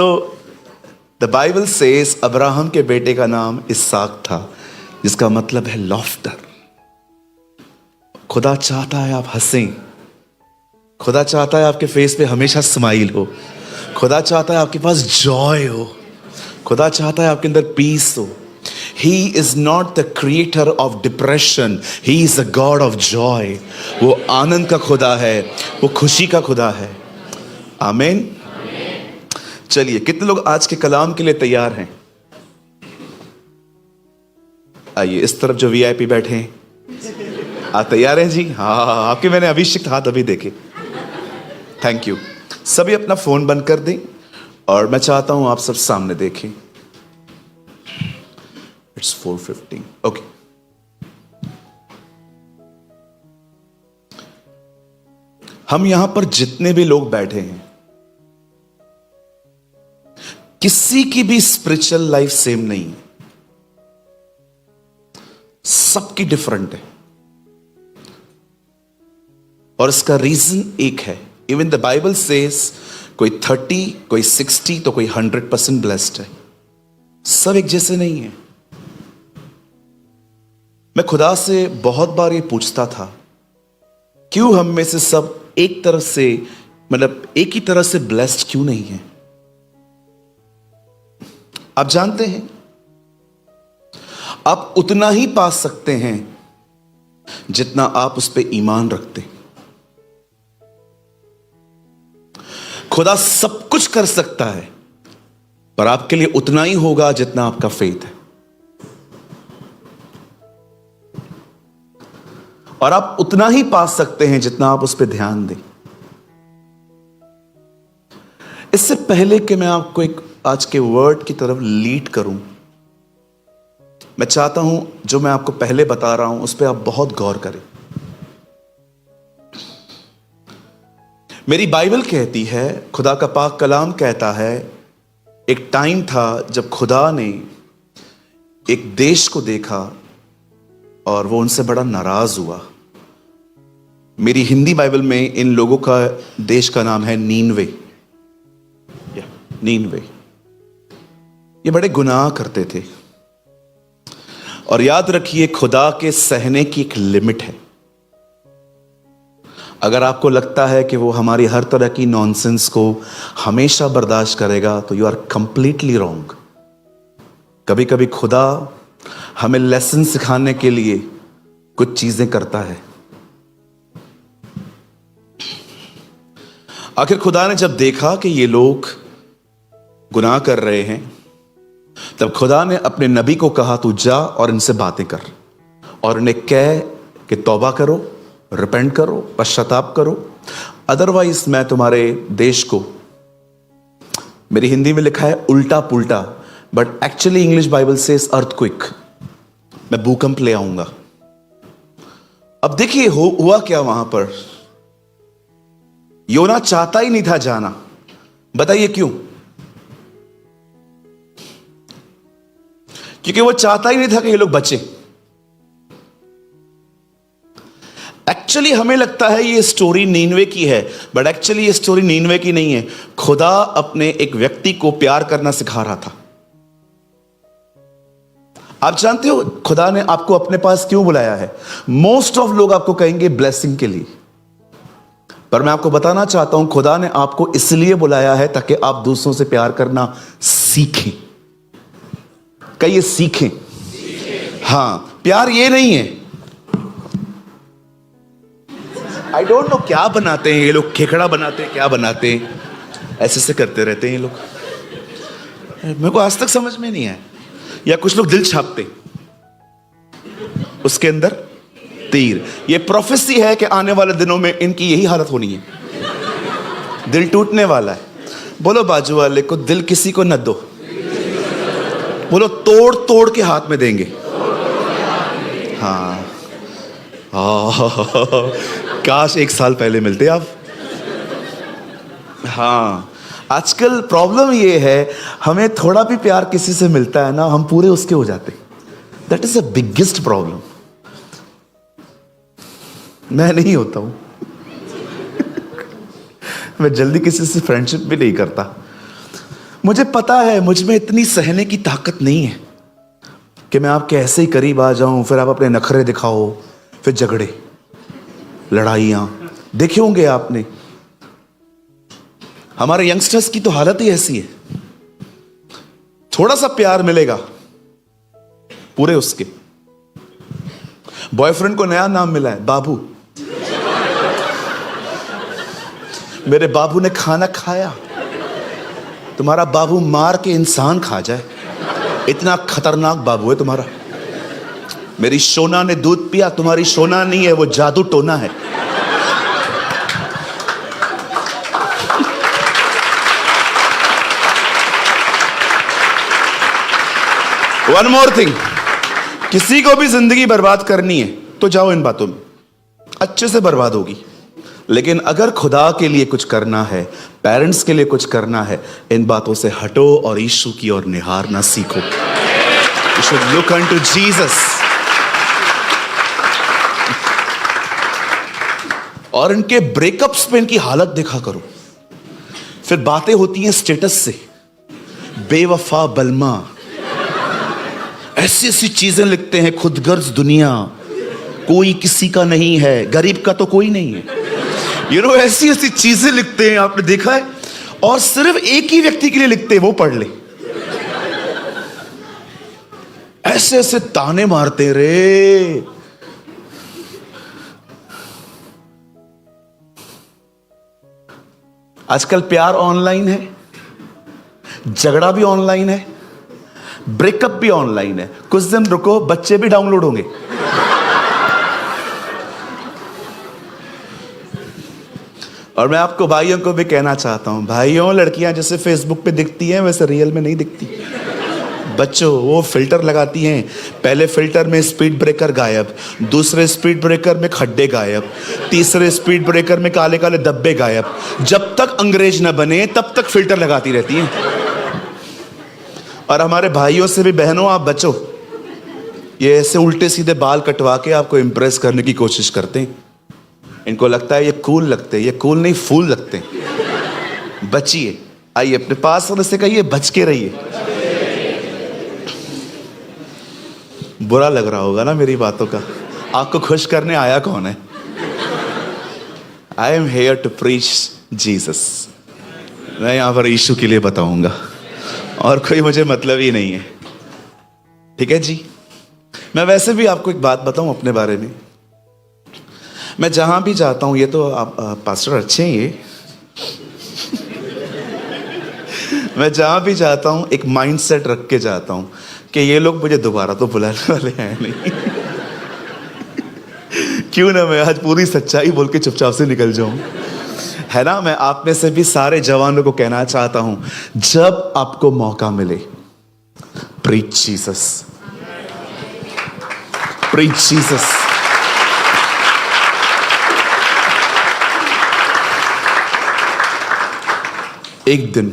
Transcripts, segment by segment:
So the Bible says Abraham के बेटे का नाम इसहाक था, जिसका मतलब है लॉफ्टर। खुदा चाहता है आप हंसें, खुदा चाहता है आपके फेस पे हमेशा स्माइल हो, खुदा चाहता है आपके पास जॉय हो, खुदा चाहता है आपके अंदर पीस हो। He is not the creator of depression, he is a God of joy। वो आनंद का खुदा है, वो खुशी का खुदा है। आमीन। चलिए, कितने लोग आज के कलाम के लिए तैयार हैं? आइए इस तरफ जो वीआईपी बैठे हैं, आप तैयार हैं जी? हाँ, आपके मैंने अभिषेक हाथ अभी देखे। Thank you. सभी अपना फोन बंद कर दें और मैं चाहता हूं आप सब सामने देखें। इट्स 4:15। ओके, हम यहां पर जितने भी लोग बैठे हैं, किसी की भी स्पिरिचुअल लाइफ सेम नहीं है, सबकी डिफरेंट है। और इसका रीजन एक है। इवन द बाइबल सेज कोई 30, कोई 60 तो कोई 100% ब्लेस्ड है। सब एक जैसे नहीं है। मैं खुदा से बहुत बार ये पूछता था, क्यों हम में से सब एक तरह से, मतलब एक ही तरह से ब्लेस्ड क्यों नहीं है? आप जानते हैं, आप उतना ही पा सकते हैं जितना आप उस पर ईमान रखते हैं। खुदा सब कुछ कर सकता है, पर आपके लिए उतना ही होगा जितना आपका फेथ है। और आप उतना ही पा सकते हैं जितना आप उस पर ध्यान दें। इससे पहले कि मैं आपको एक आज के वर्ड की तरफ लीड करूं, मैं चाहता हूं जो मैं आपको पहले बता रहा हूं उस पर आप बहुत गौर करें। मेरी बाइबल कहती है, खुदा का पाक कलाम कहता है, एक टाइम था जब खुदा ने एक देश को देखा और वो उनसे बड़ा नाराज हुआ। मेरी हिंदी बाइबल में इन लोगों का देश का नाम है नीनवे। नीनवे, ये बड़े गुनाह करते थे। और याद रखिए, खुदा के सहने की एक लिमिट है। अगर आपको लगता है कि वो हमारी हर तरह की नॉनसेंस को हमेशा बर्दाश्त करेगा, तो यू आर कंप्लीटली रॉन्ग। कभी कभी खुदा हमें लेसन सिखाने के लिए कुछ चीजें करता है। आखिर खुदा ने जब देखा कि ये लोग गुनाह कर रहे हैं, तब खुदा ने अपने नबी को कहा, तू जा और इनसे बातें कर और इन्हें कह कि तौबा करो, रिपेंट करो, पश्चाताप करो, अदरवाइज मैं तुम्हारे देश को, मेरी हिंदी में लिखा है उल्टा पुल्टा, बट एक्चुअली इंग्लिश बाइबल से अर्थक्वेक, मैं भूकंप ले आऊंगा। अब देखिए हुआ क्या वहां पर। योना चाहता ही नहीं था जाना। बताइए क्यों? क्योंकि वो चाहता ही नहीं था कि ये लोग बचे। एक्चुअली हमें लगता है ये स्टोरी नीनवे की है, बट एक्चुअली ये स्टोरी नीनवे की नहीं है। खुदा अपने एक व्यक्ति को प्यार करना सिखा रहा था। आप जानते हो खुदा ने आपको अपने पास क्यों बुलाया है? मोस्ट ऑफ लोग आपको कहेंगे ब्लेसिंग के लिए, पर मैं आपको बताना चाहता हूं खुदा ने आपको इसलिए बुलाया है ताकि आप दूसरों से प्यार करना सीखें। कहिए सीखें। हां, प्यार ये नहीं है। आई डोंट नो क्या बनाते हैं ये लोग, खेखड़ा बनाते हैं, क्या बनाते हैं, ऐसे से करते रहते हैं ये लोग। मेरे को आज तक समझ में नहीं आया। या कुछ लोग दिल छापते, उसके अंदर तीर। ये प्रोफेसी है कि आने वाले दिनों में इनकी यही हालत होनी है। दिल टूटने वाला है। बोलो बाजू वाले को, दिल किसी को न दो। बोलो तोड़ तोड़ के हाथ में देंगे। हाँ, काश 1 साल पहले मिलते आप। हाँ, आजकल प्रॉब्लम ये है, हमें थोड़ा भी प्यार किसी से मिलता है ना, हम पूरे उसके हो जाते। That is the biggest problem. मैं नहीं होता हूं। मैं जल्दी किसी से फ्रेंडशिप भी नहीं करता। मुझे पता है मुझ में इतनी सहने की ताकत नहीं है कि मैं आपके ऐसे ही करीब आ जाऊं, फिर आप अपने नखरे दिखाओ, फिर झगड़े, लड़ाइयां देखे होंगे आपने। हमारे यंगस्टर्स की तो हालत ही ऐसी है, थोड़ा सा प्यार मिलेगा पूरे उसके। बॉयफ्रेंड को नया नाम मिला है, बाबू। मेरे बाबू ने खाना खाया। तुम्हारा बाबू मार के इंसान खा जाए, इतना खतरनाक बाबू है तुम्हारा। मेरी सोना ने दूध पिया, तुम्हारी सोना नहीं है, वो जादू टोना है। वन मोर थिंग, किसी को भी जिंदगी बर्बाद करनी है तो जाओ इन बातों में, अच्छे से बर्बाद होगी। लेकिन अगर खुदा के लिए कुछ करना है, पेरेंट्स के लिए कुछ करना है, इन बातों से हटो और यीशु की ओर निहारना सीखो। You should look unto Jesus। और इनके ब्रेकअप्स पे इनकी हालत देखा करो। फिर बातें होती हैं स्टेटस से, बेवफा बलमा, ऐसी ऐसी चीजें लिखते हैं, खुदगर्ज दुनिया, कोई किसी का नहीं है, गरीब का तो कोई नहीं है। ऐसी ऐसी चीजें लिखते हैं, आपने देखा है। और सिर्फ एक ही व्यक्ति के लिए लिखते हैं, वो पढ़ ले। ऐसे ऐसे ताने मारते रे। आजकल प्यार ऑनलाइन है, झगड़ा भी ऑनलाइन है, ब्रेकअप भी ऑनलाइन है। कुछ दिन रुको, बच्चे भी डाउनलोड होंगे। और मैं आपको भाइयों को भी कहना चाहता हूं, भाइयों, लड़कियां जैसे फेसबुक पे दिखती हैं वैसे रियल में नहीं दिखती। बच्चों, वो फिल्टर लगाती हैं, पहले फिल्टर में स्पीड ब्रेकर गायब, दूसरे स्पीड ब्रेकर में खड्डे गायब, तीसरे स्पीड ब्रेकर में काले काले धब्बे गायब। जब तक अंग्रेज न बने तब तक फिल्टर लगाती रहती हैं। और हमारे भाइयों से भी बहनों, आप बचो, ये ऐसे उल्टे सीधे बाल कटवा के आपको इंप्रेस करने की कोशिश करते हैं। इनको लगता है ये कूल लगते हैं, ये कूल नहीं, फूल लगते हैं। बचिए, आइए अपने पास वाले से कहिए बच के रहिए। बुरा लग रहा होगा ना मेरी बातों का, आपको खुश करने आया कौन है? I am here to preach Jesus. मैं यहां पर यीशु के लिए बताऊंगा और कोई मुझे मतलब ही नहीं है, ठीक है जी। मैं वैसे भी आपको एक बात बताऊं अपने बारे में, मैं जहां भी जाता हूं, ये तो आप पास्टर अच्छे हैं ये मैं जहां भी जाता हूं एक माइंडसेट रख के जाता हूं कि ये लोग मुझे दोबारा तो बुलाने वाले हैं नहीं क्यों ना मैं आज पूरी सच्चाई बोल के चुपचाप से निकल जाऊं, है ना। मैं आप में से भी सारे जवानों को कहना चाहता हूं, जब आपको मौका मिले, प्रीच जीसस, प्रीच जीसस। एक दिन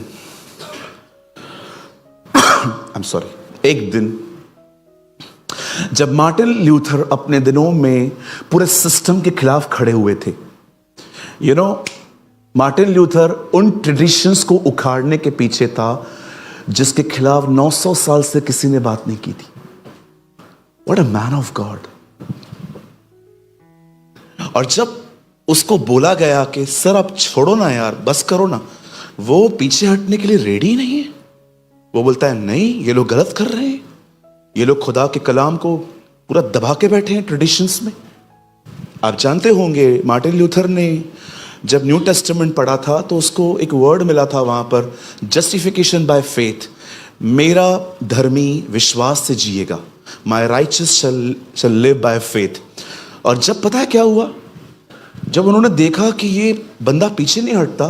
एक दिन जब मार्टिन ल्यूथर अपने दिनों में पूरे सिस्टम के खिलाफ खड़े हुए थे, मार्टिन ल्यूथर उन ट्रेडिशंस को उखाड़ने के पीछे था जिसके खिलाफ 900 साल से किसी ने बात नहीं की थी। What a man of God. और जब उसको बोला गया कि सर आप छोड़ो ना यार, बस करो ना, वो पीछे हटने के लिए रेडी नहीं है। वो बोलता है नहीं, ये लोग गलत कर रहे हैं, ये लोग खुदा के कलाम को पूरा दबा के बैठे हैं ट्रेडिशंस में। आप जानते होंगे मार्टिन ल्यूथर ने जब न्यू टेस्टामेंट पढ़ा था तो उसको एक वर्ड मिला था वहां पर, जस्टिफिकेशन बाय फेथ। मेरा धर्मी विश्वास से जिएगा, my righteous shall live by faith. और जब पता है क्या हुआ, जब उन्होंने देखा कि ये बंदा पीछे नहीं हटता,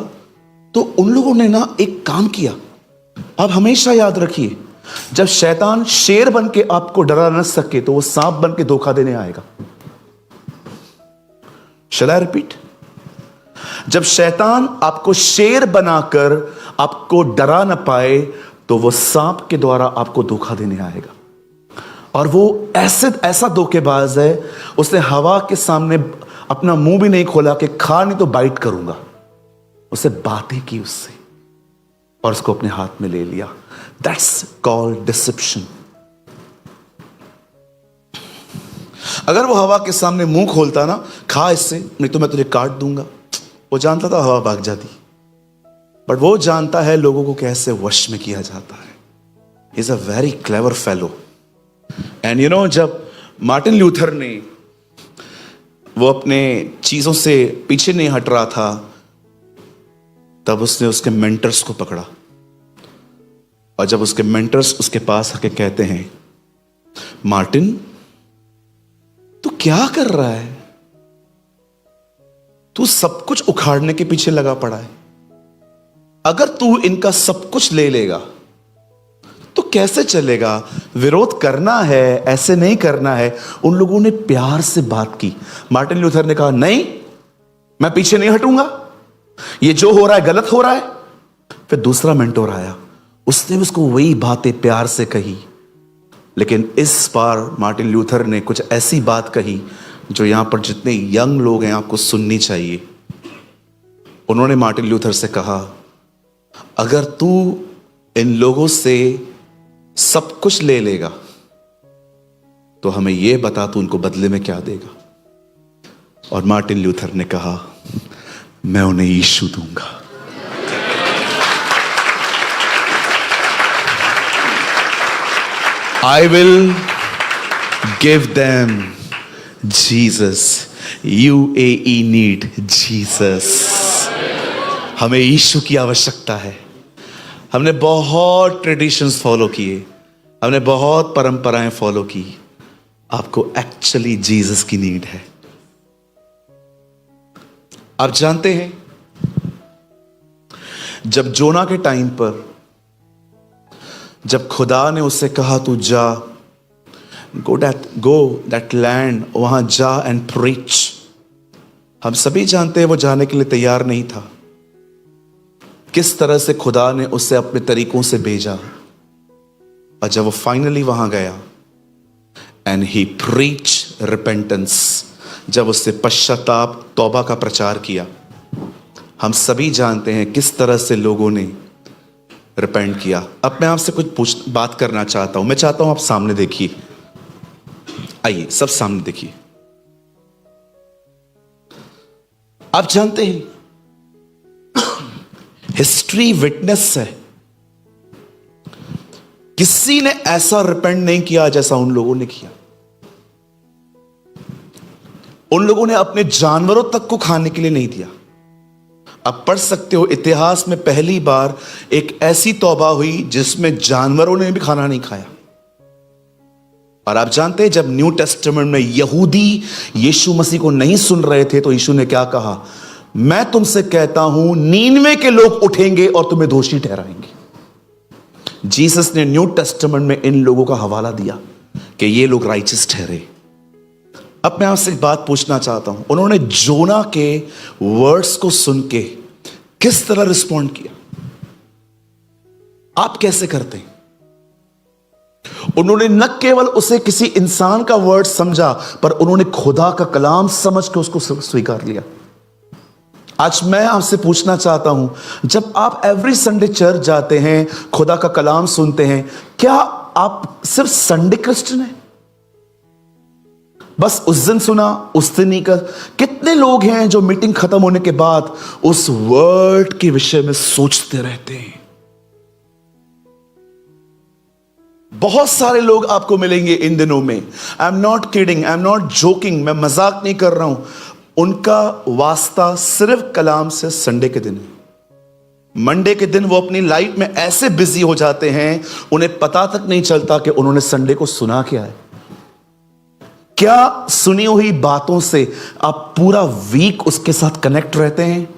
तो उन लोगों ने ना एक काम किया। आप हमेशा याद रखिए, जब शैतान शेर बन के आपको डरा न सके तो वो सांप बन के धोखा देने आएगा। शैल आई रिपीट? जब शैतान आपको शेर बनाकर आपको डरा न पाए तो वो सांप के द्वारा आपको धोखा देने आएगा। और वो ऐसा धोखेबाज है, उसने हवा के सामने अपना मुंह भी नहीं खोला कि खा नहीं तो बाइट करूंगा। उसे बातें की उससे, और उसको अपने हाथ में ले लिया। That's called deception. अगर वो हवा के सामने मुंह खोलता ना, खा इससे नहीं तो मैं तुझे काट दूंगा, वो जानता था हवा भाग जाती। बट वो जानता है लोगों को कैसे वश में किया जाता है। Is a very clever fellow. And you know, जब मार्टिन ल्यूथर ने वो अपने चीजों से पीछे नहीं हट रहा था, तब उसने उसके मेंटर्स को पकड़ा। और जब उसके मेंटर्स उसके पास आके कहते हैं, मार्टिन तू क्या कर रहा है? तू सब कुछ उखाड़ने के पीछे लगा पड़ा है। अगर तू इनका सब कुछ ले लेगा तो कैसे चलेगा? विरोध करना है, ऐसे नहीं करना है। उन लोगों ने प्यार से बात की। मार्टिन ल्यूथर ने कहा, नहीं, मैं पीछे नहीं हटूंगा, ये जो हो रहा है गलत हो रहा है। फिर दूसरा मेंटोर आया, उसने उसको वही बातें प्यार से कही। लेकिन इस बार मार्टिन ल्यूथर ने कुछ ऐसी बात कही जो यहां पर जितने यंग लोग हैं आपको सुननी चाहिए। उन्होंने मार्टिन ल्यूथर से कहा, अगर तू इन लोगों से सब कुछ ले लेगा तो हमें यह बता तू उनको बदले में क्या देगा? और मार्टिन ल्यूथर ने कहा, मैं उन्हें यीशु दूंगा। I will give them Jesus. UAE need Jesus. हमें यीशु की आवश्यकता है। हमने बहुत ट्रेडिशंस फॉलो किए, हमने बहुत परंपराएं फॉलो की। आपको एक्चुअली जीसस की नीड है। आप जानते हैं, जब जोना के टाइम पर जब खुदा ने उससे कहा तू जा, गो दैट लैंड, वहां जा एंड प्रीच, हम सभी जानते हैं वो जाने के लिए तैयार नहीं था। किस तरह से खुदा ने उसे अपने तरीकों से भेजा। और जब वो फाइनली वहां गया एंड ही प्रीच रिपेंटेंस, जब उससे पश्चाताप तौबा का प्रचार किया, हम सभी जानते हैं किस तरह से लोगों ने रिपेंट किया। अब मैं आपसे कुछ बात करना चाहता हूं। मैं चाहता हूं आप सामने देखिए, आइए सब सामने देखिए। आप जानते हैं हिस्ट्री विटनेस है, किसी ने ऐसा रिपेंट नहीं किया जैसा उन लोगों ने किया। उन लोगों ने अपने जानवरों तक को खाने के लिए नहीं दिया। आप पढ़ सकते हो, इतिहास में पहली बार एक ऐसी तौबा हुई जिसमें जानवरों ने भी खाना नहीं खाया। और आप जानते हैं, जब न्यू टेस्टामेंट में यहूदी यीशु मसीह को नहीं सुन रहे थे तो यीशु ने क्या कहा? मैं तुमसे कहता हूं, नीनवे के लोग उठेंगे और तुम्हें दोषी ठहराएंगे। जीसस ने न्यू टेस्टामेंट में इन लोगों का हवाला दिया कि ये लोग राइचियस ठहरे। अब मैं आपसे एक बात पूछना चाहता हूं, उन्होंने जोना के वर्ड्स को सुन के किस तरह रिस्पॉन्ड किया? आप कैसे करते हैं? उन्होंने न केवल उसे किसी इंसान का वर्ड समझा, पर उन्होंने खुदा का कलाम समझ के उसको स्वीकार लिया। आज मैं आपसे पूछना चाहता हूं, जब आप एवरी संडे चर्च जाते हैं, खुदा का कलाम सुनते हैं, क्या आप सिर्फ संडे क्रिश्चियन हैं? बस उस दिन सुना, उस दिन नहीं कर। कितने लोग हैं जो मीटिंग खत्म होने के बाद उस वर्ड के विषय में सोचते रहते हैं? बहुत सारे लोग आपको मिलेंगे इन दिनों में। I am not kidding, I am not joking, मैं मजाक नहीं कर रहा हूं। उनका वास्ता सिर्फ कलाम से संडे के दिन है। मंडे के दिन वो अपनी लाइफ में ऐसे बिजी हो जाते हैं, उन्हें पता तक नहीं चलता कि उन्होंने संडे को सुना क्या है। क्या सुनी हुई बातों से आप पूरा वीक उसके साथ कनेक्ट रहते हैं?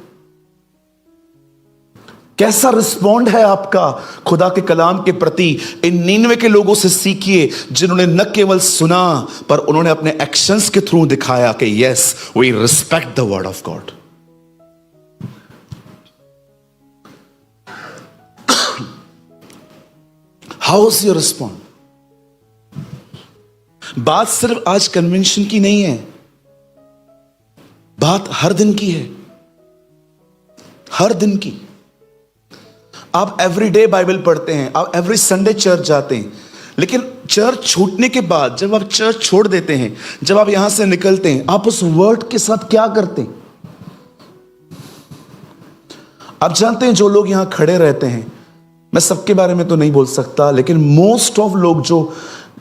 कैसा रिस्पॉन्ड है आपका खुदा के कलाम के प्रति? इन 99 के लोगों से सीखिए जिन्होंने न केवल सुना, पर उन्होंने अपने एक्शंस के थ्रू दिखाया कि yes, we respect the word of God. How is your respond? बात सिर्फ आज कन्वेंशन की नहीं है, बात हर दिन की है, हर दिन की। आप एवरीडे बाइबल पढ़ते हैं, आप एवरी संडे चर्च जाते हैं, लेकिन चर्च छूटने के बाद जब आप चर्च छोड़ देते हैं, जब आप यहां से निकलते हैं, आप उस वर्ड के साथ क्या करते हैं? आप जानते हैं, जो लोग यहां खड़े रहते हैं, मैं सबके बारे में तो नहीं बोल सकता, लेकिन मोस्ट ऑफ लोग जो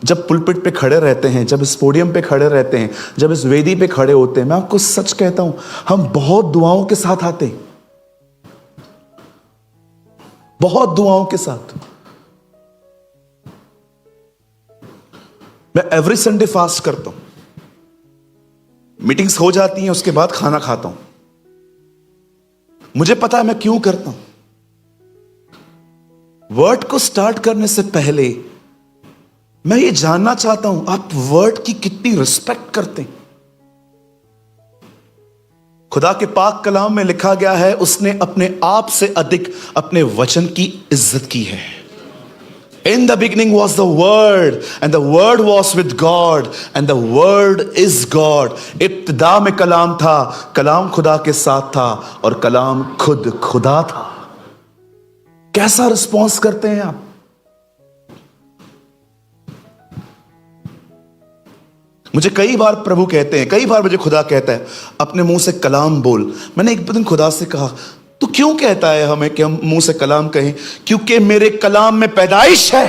जब पुलपिट पे खड़े रहते हैं, जब इस पोडियम पे खड़े रहते हैं, जब इस वेदी पे खड़े होते हैं, मैं आपको सच कहता हूं, हम बहुत दुआओं के साथ आते हैं, बहुत दुआओं के साथ। मैं एवरी संडे फास्ट करता हूं, मीटिंग्स हो जाती हैं, उसके बाद खाना खाता हूं। मुझे पता है मैं क्यों करता हूं। वर्ड को स्टार्ट करने से पहले मैं ये जानना चाहता हूं, आप वर्ड की कितनी रिस्पेक्ट करते हैं। खुदा के पाक कलाम में लिखा गया है, उसने अपने आप से अधिक अपने वचन की इज्जत की है। In the beginning was the word and the word was with God and the word is God। इब्तिदा में कलाम था, कलाम खुदा के साथ था और कलाम खुद खुदा था। कैसा रिस्पॉन्स करते हैं आप? मुझे कई बार प्रभु कहते हैं, कई बार मुझे खुदा कहता है, अपने मुंह से कलाम बोल। मैंने एक दिन खुदा से कहा, तू क्यों कहता है हमें कि हम मुंह से कलाम कहें? क्योंकि मेरे कलाम में पैदाइश है।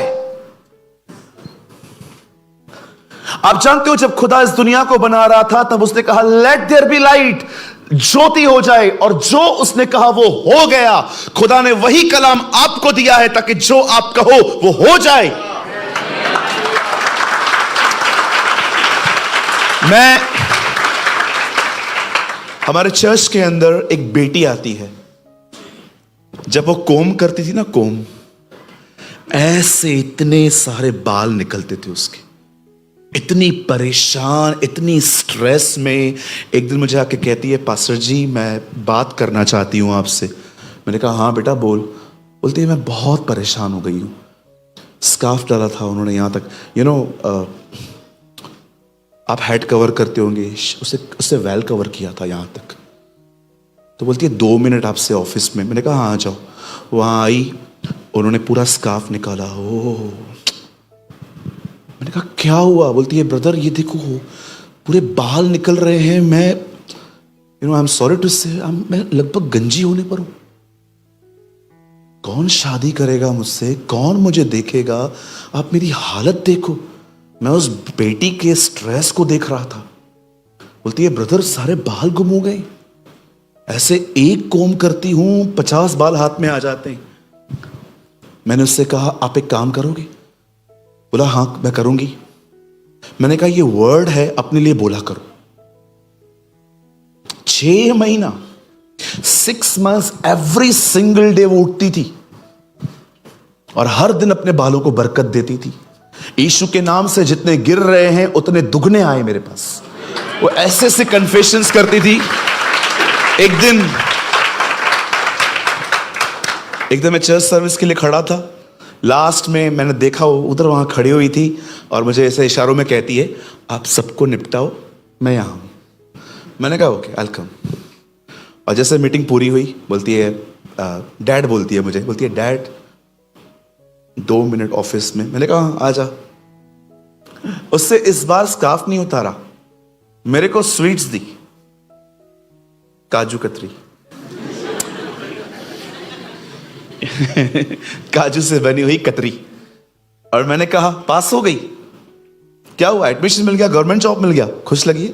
आप जानते हो, जब खुदा इस दुनिया को बना रहा था, तब उसने कहा लेट देयर बी लाइट, ज्योति हो जाए, और जो उसने कहा वो हो गया। खुदा ने वही कलाम आपको दिया है ताकि जो आप कहो वो हो जाए। हमारे चर्च के अंदर एक बेटी आती है, जब वो कोम करती थी ना, कोम, ऐसे इतने सारे बाल निकलते थे उसके, इतनी परेशान, इतनी स्ट्रेस में। एक दिन मुझे आके कहती है, पास्टर जी मैं बात करना चाहती हूँ आपसे। मैंने कहा हाँ बेटा बोल। बोलती है मैं बहुत परेशान हो गई हूँ। स्कार्फ डाला था उन्होंने यहाँ तक, आप हेड कवर करते होंगे, उससे वेल कवर किया था यहाँ तक। तो बोलती है 2 मिनट आपसे ऑफिस में। मैंने कहा हाँ आ जाओ। वहाँ आई, उन्होंने पूरा स्कार्फ निकाला। ओह, मैंने कहा क्या हुआ? बोलती है ब्रदर ये देखो पूरे बाल निकल रहे हैं, मैं आई एम सॉरी टू से, मैं लगभग गंजी होने पर हूं। कौन शादी करेगा मुझसे? कौन मुझे देखेगा? आप मेरी हालत देखो। मैं उस बेटी के स्ट्रेस को देख रहा था। बोलती है ब्रदर सारे बाल गुम हो गए, ऐसे एक कोम करती हूं 50 बाल हाथ में आ जाते हैं। मैंने उससे कहा आप एक काम करोगे? बोला हाँ मैं करूंगी। मैंने कहा ये वर्ड है, अपने लिए बोला करो। 6 महीना 6 months एवरी सिंगल डे वो उठती थी और हर दिन अपने बालों को बरकत देती थी। यीशु के नाम से जितने गिर रहे हैं उतने दुगने आए मेरे पास। वो ऐसे से कन्फेशंस करती थी। एक दिन मैं चर्च सर्विस के लिए खड़ा था, लास्ट में मैंने देखा वो उधर वहां खड़ी हुई थी और मुझे ऐसे इशारों में कहती है आप सबको निपटाओ, मैं यहां हूं। मैंने कहा ओके आई विल कम। और जैसे मीटिंग पूरी हुई, बोलती है डैड, बोलती है मुझे, बोलती है डैड 2 मिनट ऑफिस में। मैंने कहा आ जा। उससे इस बार स्कार्फ नहीं उतारा, मेरे को स्वीट्स दी, काजू कतरी काजू से बनी हुई कतरी। और मैंने कहा पास हो गई, क्या हुआ? एडमिशन मिल गया, गवर्नमेंट जॉब मिल गया, खुश लगी?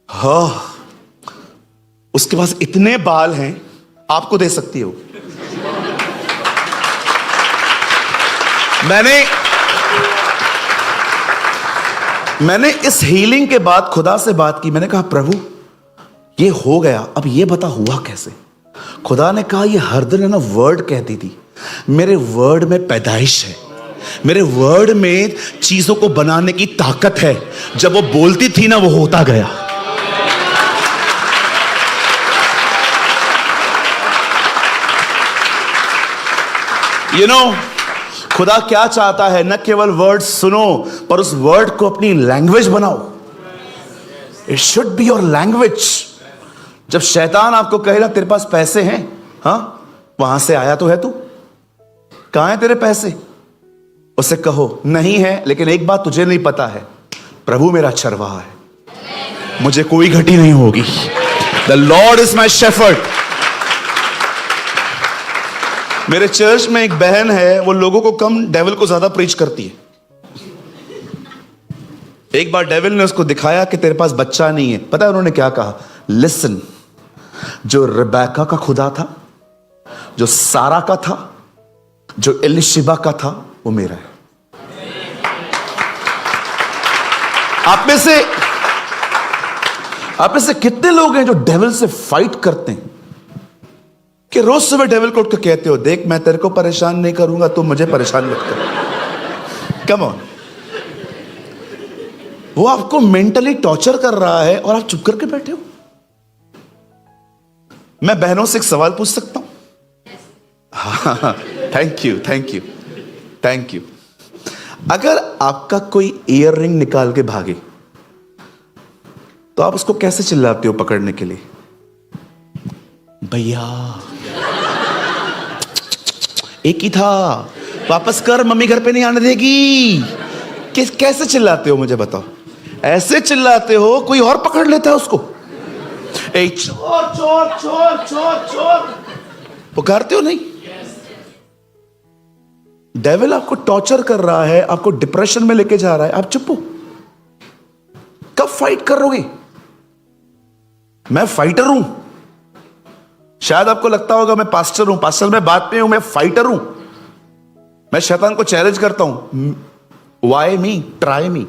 हाँ, उसके पास इतने बाल हैं, आपको दे सकती हो। मैंने इस हीलिंग के बाद खुदा से बात की। मैंने कहा प्रभु ये हो गया, अब ये बता हुआ कैसे? खुदा ने कहा ये हर दिन है ना वर्ड कहती थी, मेरे वर्ड में पैदाइश है, मेरे वर्ड में चीजों को बनाने की ताकत है। जब वो बोलती थी ना वो होता गया। खुदा क्या चाहता है? न केवल वर्ड सुनो, पर उस वर्ड को अपनी लैंग्वेज बनाओ। It should be your language. जब शैतान आपको कहे ना तेरे पास पैसे हैं, हाँ, वहां से आया तो है तू, कहां है तेरे पैसे? उसे कहो नहीं है, लेकिन एक बात तुझे नहीं पता है, प्रभु मेरा चरवाहा है, मुझे कोई घटी नहीं होगी। The Lord is my shepherd. मेरे चर्च में एक बहन है, वो लोगों को कम, डेविल को ज्यादा प्रीच करती है। एक बार डेविल ने उसको दिखाया कि तेरे पास बच्चा नहीं है। पता है उन्होंने क्या कहा? लिसन, जो रिबेका का खुदा था, जो सारा का था, जो एलिशिबा का था, वो मेरा है। आप में से कितने लोग हैं जो डेविल से फाइट करते हैं, कि रोज सुबह डेविल को उठ के कहते हो, देख मैं तेरे को परेशान नहीं करूंगा, तुम मुझे परेशान मत कर। Come on. वो आपको मेंटली टॉर्चर कर रहा है और आप चुप करके बैठे हो। मैं बहनों से एक सवाल पूछ सकता हूं? हाँ, thank you thank you thank you. अगर आपका कोई ईयर रिंग निकाल के भागे तो आप उसको कैसे चिल्लाते हो पकड़ने के लिए? भैया एक ही था, वापस कर, मम्मी घर पे नहीं आने देगी। कैसे चिल्लाते हो मुझे बताओ? ऐसे चिल्लाते हो, कोई और पकड़ लेता है उसको, ए चोर चोर चोर चोर चोर, पुकारते हो नहीं? डेविल आपको टॉर्चर कर रहा है, आपको डिप्रेशन में लेके जा रहा है, आप चुप हो। कब फाइट करोगे? मैं फाइटर हूं। शायद आपको लगता होगा मैं पास्टर हूं, पास्टर मैं बात में हूं, मैं फाइटर हूं। मैं शैतान को चैलेंज करता हूं, वाई मी, ट्राई मी।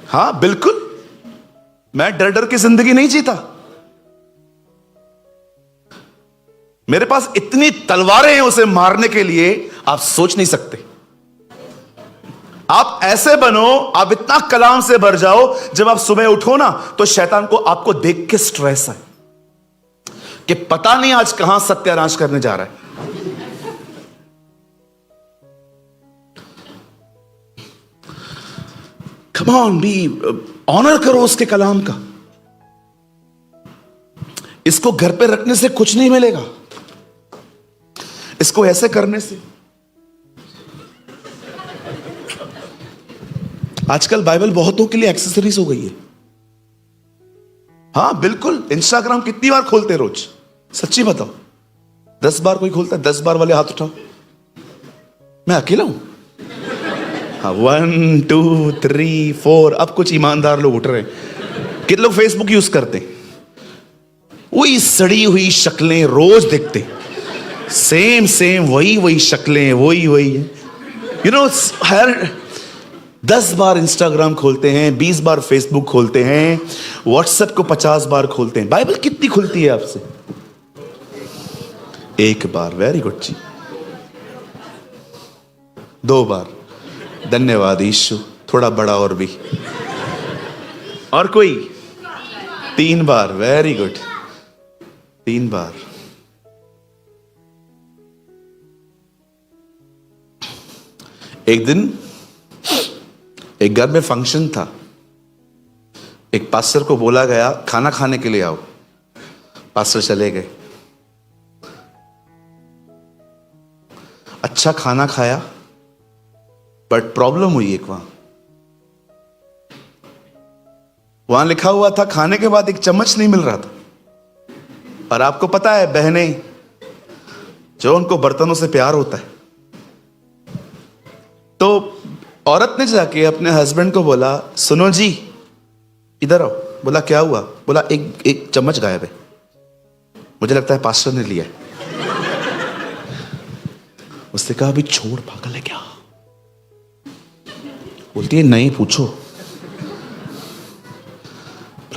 हाँ बिल्कुल, मैं डर डर की जिंदगी नहीं जीता। मेरे पास इतनी तलवारें हैं उसे मारने के लिए, आप सोच नहीं सकते। आप ऐसे बनो, आप इतना कलाम से भर जाओ, जब आप सुबह उठो ना तो शैतान को आपको देख के स्ट्रेस है कि पता नहीं आज कहां सत्यानाश करने जा रहा है। कम ऑन, बी ऑनर करो उसके कलाम का। इसको घर पे रखने से कुछ नहीं मिलेगा, इसको ऐसे करने से। आजकल बाइबल बहुतों के लिए एक्सेसरीज हो गई है। हाँ बिल्कुल, इंस्टाग्राम कितनी बार खोलते रोज? सच्ची बताओ, 10 बार कोई खोलता है? 10 बार वाले हाथ उठाओ। मैं अकेला हूं? हाँ, 1 2 3 4। अब कुछ ईमानदार लोग उठ रहे हैं। कितने लोग फेसबुक यूज करते हैं? वही सड़ी हुई शक्लें रोज देखते, सेम सेम वही शक्लें, वही you know. Her 10 bar Instagram खोलते हैं, 20 बार फेसबुक खोलते हैं, व्हाट्सएप को 50 बार खोलते हैं। बाइबल कितनी खुलती है आपसे? 1 बार, वेरी गुड जी। 2 बार, धन्यवाद यीशु, थोड़ा बड़ा और भी। और कोई? 3 बार, वेरी गुड, 3 बार। एक दिन एक घर में फंक्शन था, एक पास्टर को बोला गया खाना खाने के लिए आओ। पास्टर चले गए, अच्छा खाना खाया, बट प्रॉब्लम हुई एक। वहां लिखा हुआ था खाने के बाद एक चम्मच नहीं मिल रहा था। और आपको पता है बहनें, जो उनको बर्तनों से प्यार होता है, तो औरत ने जाके अपने हस्बैंड को बोला, सुनो जी इधर आओ। बोला क्या हुआ? बोला एक चम्मच गायब है, मुझे लगता है पास्टर ने लिया है। उसने कहा अभी छोड़, पागल है क्या? बोलती है नहीं, पूछो।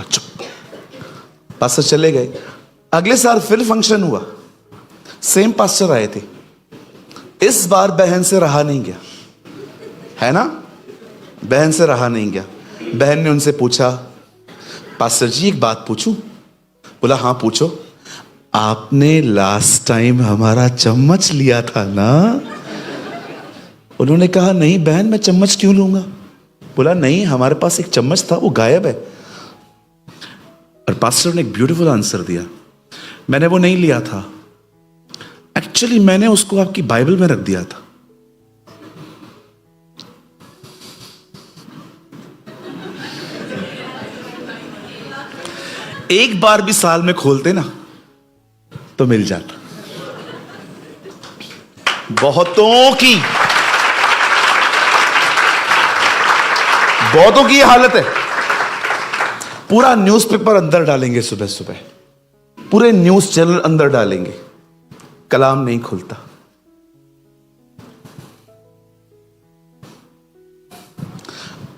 चुप। पास्टर चले गए। अगले साल फिर फंक्शन हुआ, सेम पास्टर आए थे। इस बार बहन से रहा नहीं गया, है ना? बहन से रहा नहीं गया। बहन ने उनसे पूछा, पास्टर जी एक बात पूछूं? बोला हाँ पूछो। आपने लास्ट टाइम हमारा चम्मच लिया था ना? उन्होंने कहा नहीं बहन, मैं चम्मच क्यों लूंगा? बोला नहीं, हमारे पास एक चम्मच था, वो गायब है। और पास्टर ने एक ब्यूटीफुल आंसर दिया, मैंने वो नहीं लिया था, एक्चुअली मैंने उसको आपकी बाइबल में रख दिया था। एक बार भी साल में खोलते ना तो मिल जाता। बहुतों की हालत है। पूरा न्यूज़पेपर अंदर डालेंगे, सुबह सुबह पूरे न्यूज़ चैनल अंदर डालेंगे, कलाम नहीं खुलता।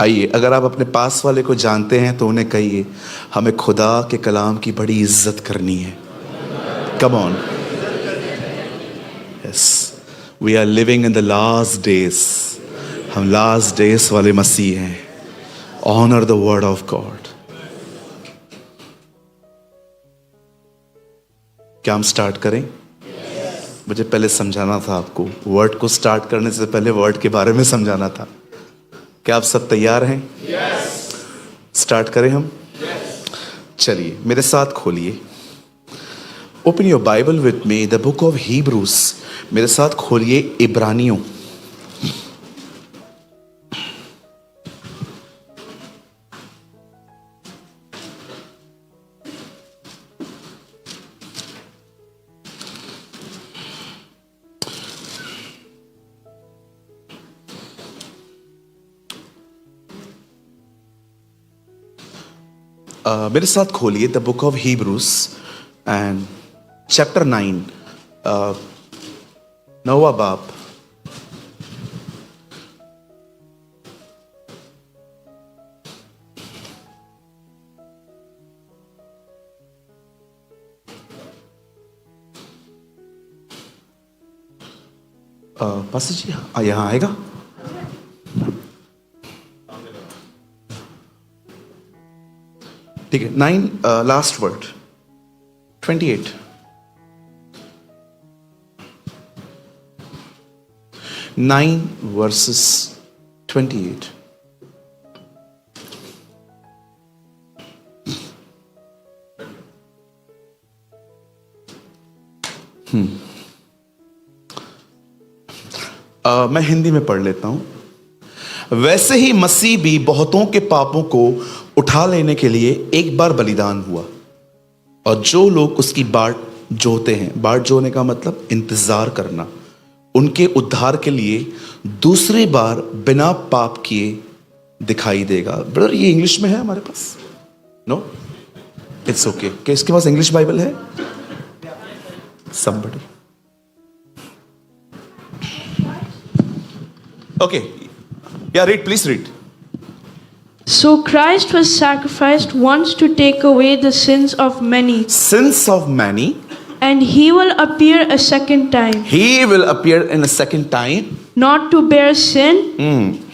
आइए, अगर आप अपने पास वाले को जानते हैं तो उन्हें कहिए, हमें खुदा के कलाम की बड़ी इज्जत करनी है। Come on, yes, we are living in the last days. हम लास्ट डेज वाले मसीह हैं। Honour the word of God. क्या हम स्टार्ट करें? मुझे पहले समझाना था आपको, वर्ड को स्टार्ट करने से पहले वर्ड के बारे में समझाना था। क्या आप सब तैयार हैं? स्टार्ट करें हम? चलिए मेरे साथ खोलिए, open your Bible with me, the book of Hebrews. मेरे साथ खोलिए इब्रानियों। मेरे साथ खोलिए the book of Hebrews and chapter 9, 9वां बाब। पास्टर जी यहाँ आएगा? ठीक है। 9 लास्ट वर्ड 28। 9 verses 28। मैं हिंदी में पढ़ लेता हूं। वैसे ही मसीह भी बहुतों के पापों को उठा लेने के लिए एक बार बलिदान हुआ, और जो लोग उसकी बाट जोते हैं, बाट जोने का मतलब इंतजार करना, उनके उद्धार के लिए दूसरी बार बिना पाप किए दिखाई देगा। ब्रदर, ये इंग्लिश में है हमारे पास? No, it's okay. क्या इसके पास इंग्लिश बाइबल है? somebody? Okay, yeah, read, please read. So Christ was sacrificed once to take away the sins of many. Sins of many. And he will appear a second time. He will appear in a second time. Not to bear sin,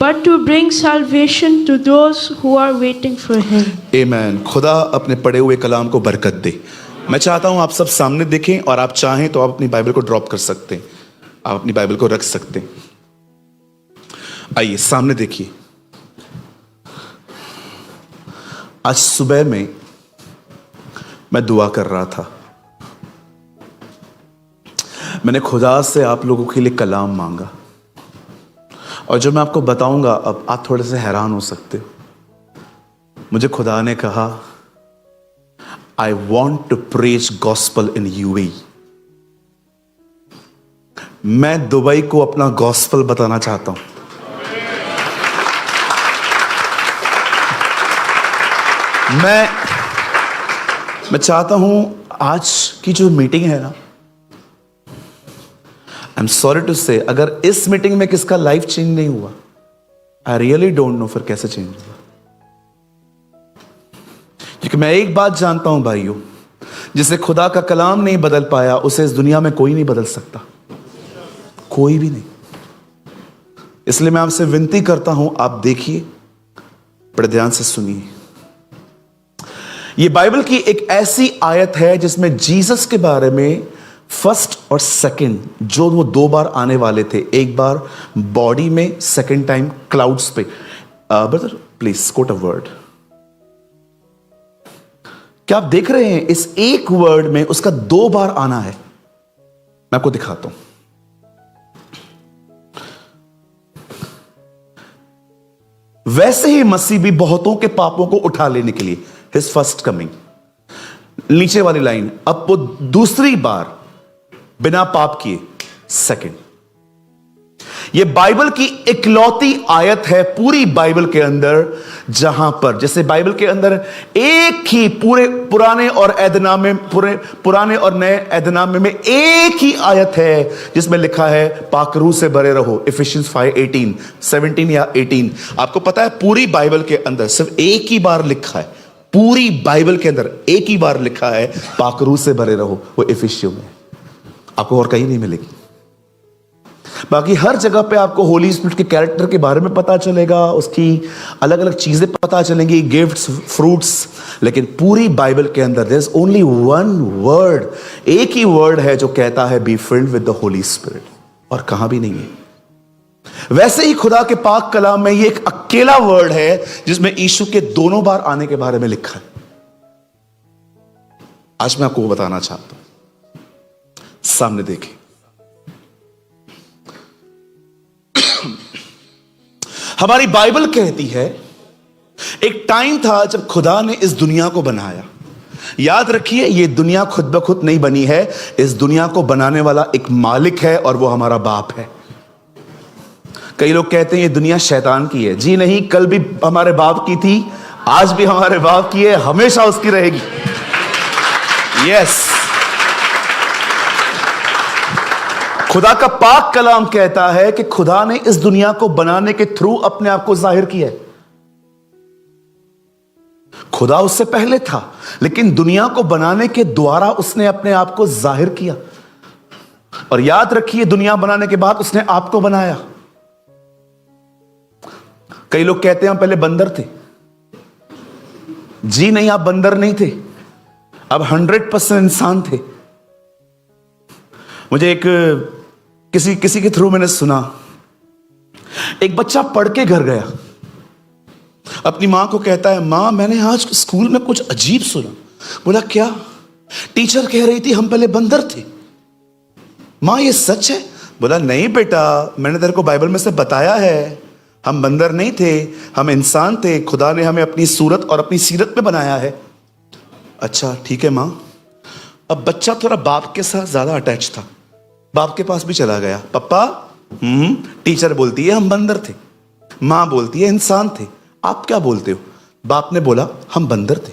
but to bring salvation to those who are waiting for him. Amen. खुदा अपने पढ़े हुए कलाम को बरकत दे। मैं चाहता हूं आप सब सामने देखें, और आप चाहें तो आप अपनी बाइबल को ड्रॉप कर सकते हैं, आप अपनी बाइबल को रख सकते हैं। आइए सामने देखिए। आज सुबह में मैं दुआ कर रहा था, मैंने खुदा से आप लोगों के लिए कलाम मांगा, और जो मैं आपको बताऊंगा अब आप थोड़े से हैरान हो सकते हो। मुझे खुदा ने कहा, I want to preach gospel in UAE. मैं दुबई को अपना गॉस्पल बताना चाहता हूं। मैं चाहता हूं आज की जो मीटिंग है ना, आई एम सॉरी टू से, अगर इस मीटिंग में किसका लाइफ चेंज नहीं हुआ, आई रियली डोंट नो फिर कैसे चेंज हुआ। क्योंकि मैं एक बात जानता हूं भाइयों, जिसे खुदा का कलाम नहीं बदल पाया उसे इस दुनिया में कोई नहीं बदल सकता, कोई भी नहीं। इसलिए मैं आपसे विनती करता हूं, आप देखिए, बड़े ध्यान से सुनिए। ये बाइबल की एक ऐसी आयत है जिसमें जीसस के बारे में फर्स्ट और सेकंड, जो वो 2 बार आने वाले थे, एक बार बॉडी में, सेकंड टाइम क्लाउड्स पे। Brother please quote a word. क्या आप देख रहे हैं इस एक वर्ड में उसका 2 बार आना है? मैं आपको दिखाता हूं। वैसे ही मसीह भी बहुतों के पापों को उठा लेने के लिए, हिज फर्स्ट कमिंग, नीचे वाली लाइन, अब वो दूसरी बार बिना पाप किए, सेकंड। ये बाइबल की इकलौती आयत है पूरी बाइबल के अंदर जहां पर, जैसे बाइबल के अंदर एक ही पूरे पुराने और ऐदनामे, पूरे पुराने और नए ऐदनामे में एक ही आयत है जिसमें लिखा है पाक रूह से भरे रहो, इफिशियंस 5:18, 17 या 18। आपको पता है पूरी बाइबल के अंदर सिर्फ एक ही बार लिखा है, पूरी बाइबल के अंदर एक ही बार लिखा है पाक रूह से भरे रहो, वो इफिशियों में। आपको और कहीं नहीं मिलेगी। बाकी हर जगह पे आपको होली स्पिरिट के कैरेक्टर के बारे में पता चलेगा, उसकी अलग अलग चीजें पता चलेंगी, गिफ्ट्स, फ्रूट्स, लेकिन पूरी बाइबल के अंदर there is only one word, एक ही वर्ड है जो कहता है be filled with the holy spirit, और कहां भी नहीं है। वैसे ही खुदा के पाक कलाम में ये एक अकेला वर्ड है जिसमें यीशु के दोनों बार आने के बारे में लिखा है। आज मैं आपको वो बताना चाहता हूं, सामने देखें। हमारी बाइबल कहती है एक टाइम था जब खुदा ने इस दुनिया को बनाया। याद रखिए, यह दुनिया खुद ब खुद नहीं बनी है, इस दुनिया को बनाने वाला एक मालिक है और वो हमारा बाप है। कई लोग कहते हैं ये दुनिया शैतान की है। जी नहीं, कल भी हमारे बाप की थी, आज भी हमारे बाप की है, हमेशा उसकी रहेगी। यस, खुदा का पाक कलाम कहता है कि खुदा ने इस दुनिया को बनाने के थ्रू अपने आप को जाहिर किया है। खुदा उससे पहले था, लेकिन दुनिया को बनाने के द्वारा उसने अपने आप को जाहिर किया। और याद रखिए, दुनिया बनाने के बाद उसने आपको बनाया। कई लोग कहते हैं हम पहले बंदर थे। जी नहीं, आप बंदर नहीं थे, अब 100% इंसान थे। मुझे एक किसी के थ्रू मैंने सुना, एक बच्चा पढ़ के घर गया, अपनी मां को कहता है, मां मैंने आज स्कूल में कुछ अजीब सुना। बोला क्या? टीचर कह रही थी हम पहले बंदर थे। मां ये सच है? बोला नहीं बेटा, मैंने तेरे को बाइबल में से बताया है, हम बंदर नहीं थे, हम इंसान थे, खुदा ने हमें अपनी सूरत और अपनी सीरत में बनाया है। अच्छा ठीक है मां। अब बच्चा थोड़ा बाप के साथ ज्यादा अटैच था, बाप के पास भी चला गया। पापा, टीचर बोलती है हम बंदर थे, मां बोलती है इंसान थे, आप क्या बोलते हो? बाप ने बोला हम बंदर थे।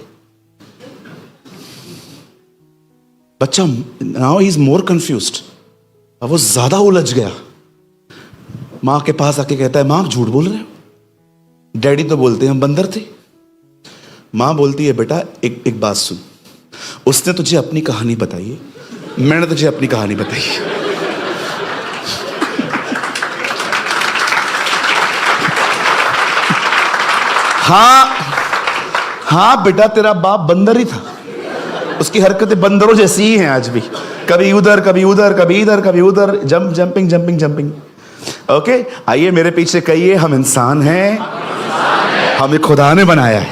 बच्चा now he is more confused, अब वो ज्यादा उलझ गया। मां के पास आके कहता है, मां आप झूठ बोल रहे हो, डैडी तो बोलते हैं हम बंदर थे। मां बोलती है बेटा एक बात सुन, उसने तुझे अपनी कहानी बताई है, मैंने तुझे अपनी कहानी बताई है। हाँ बेटा, तेरा बाप बंदर ही था, उसकी हरकतें बंदरों जैसी ही हैं आज भी, कभी उधर कभी उधर, कभी इधर कभी उधर, जंपिंग। ओके, आइए मेरे पीछे कहिए, हम इंसान हैं, हमें खुदा ने बनाया है।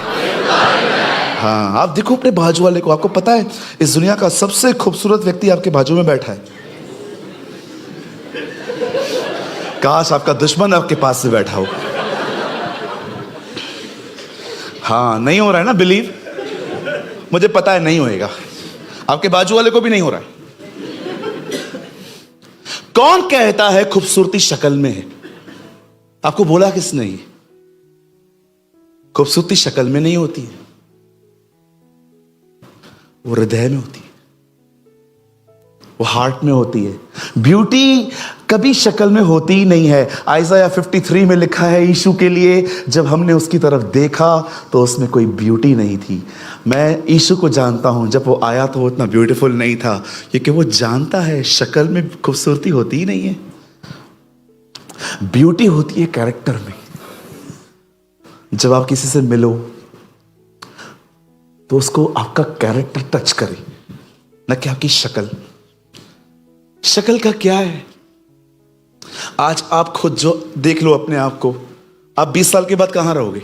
हाँ, आप देखो अपने बाजू वाले को, आपको पता है इस दुनिया का सबसे खूबसूरत व्यक्ति आपके बाजू में बैठा है। काश आपका दुश्मन आपके पास से बैठा हो। हाँ, नहीं हो रहा है ना बिलीव, मुझे पता है नहीं होएगा, आपके बाजू वाले को भी नहीं हो रहा है। कौन कहता है खूबसूरती शक्ल में है? आपको बोला किसने? ये खूबसूरती शक्ल में नहीं होती है, वो हृदय में होती है, वो हार्ट में होती है। ब्यूटी कभी शक्ल में होती ही नहीं है। आइज़ाया 53 में लिखा है, यीशु के लिए जब हमने उसकी तरफ देखा तो उसमें कोई ब्यूटी नहीं थी। मैं यीशु को जानता हूं, जब वो आया तो वो इतना ब्यूटीफुल नहीं था, क्योंकि वो जानता है शक्ल में खूबसूरती होती ही नहीं है, ब्यूटी होती है कैरेक्टर में। जब आप किसी से मिलो तो उसको आपका कैरेक्टर टच करे, न कि आपकी शक्ल। शक्ल का क्या है? आज आप खुद जो देख लो अपने आप को, आप 20 साल के बाद कहां रहोगे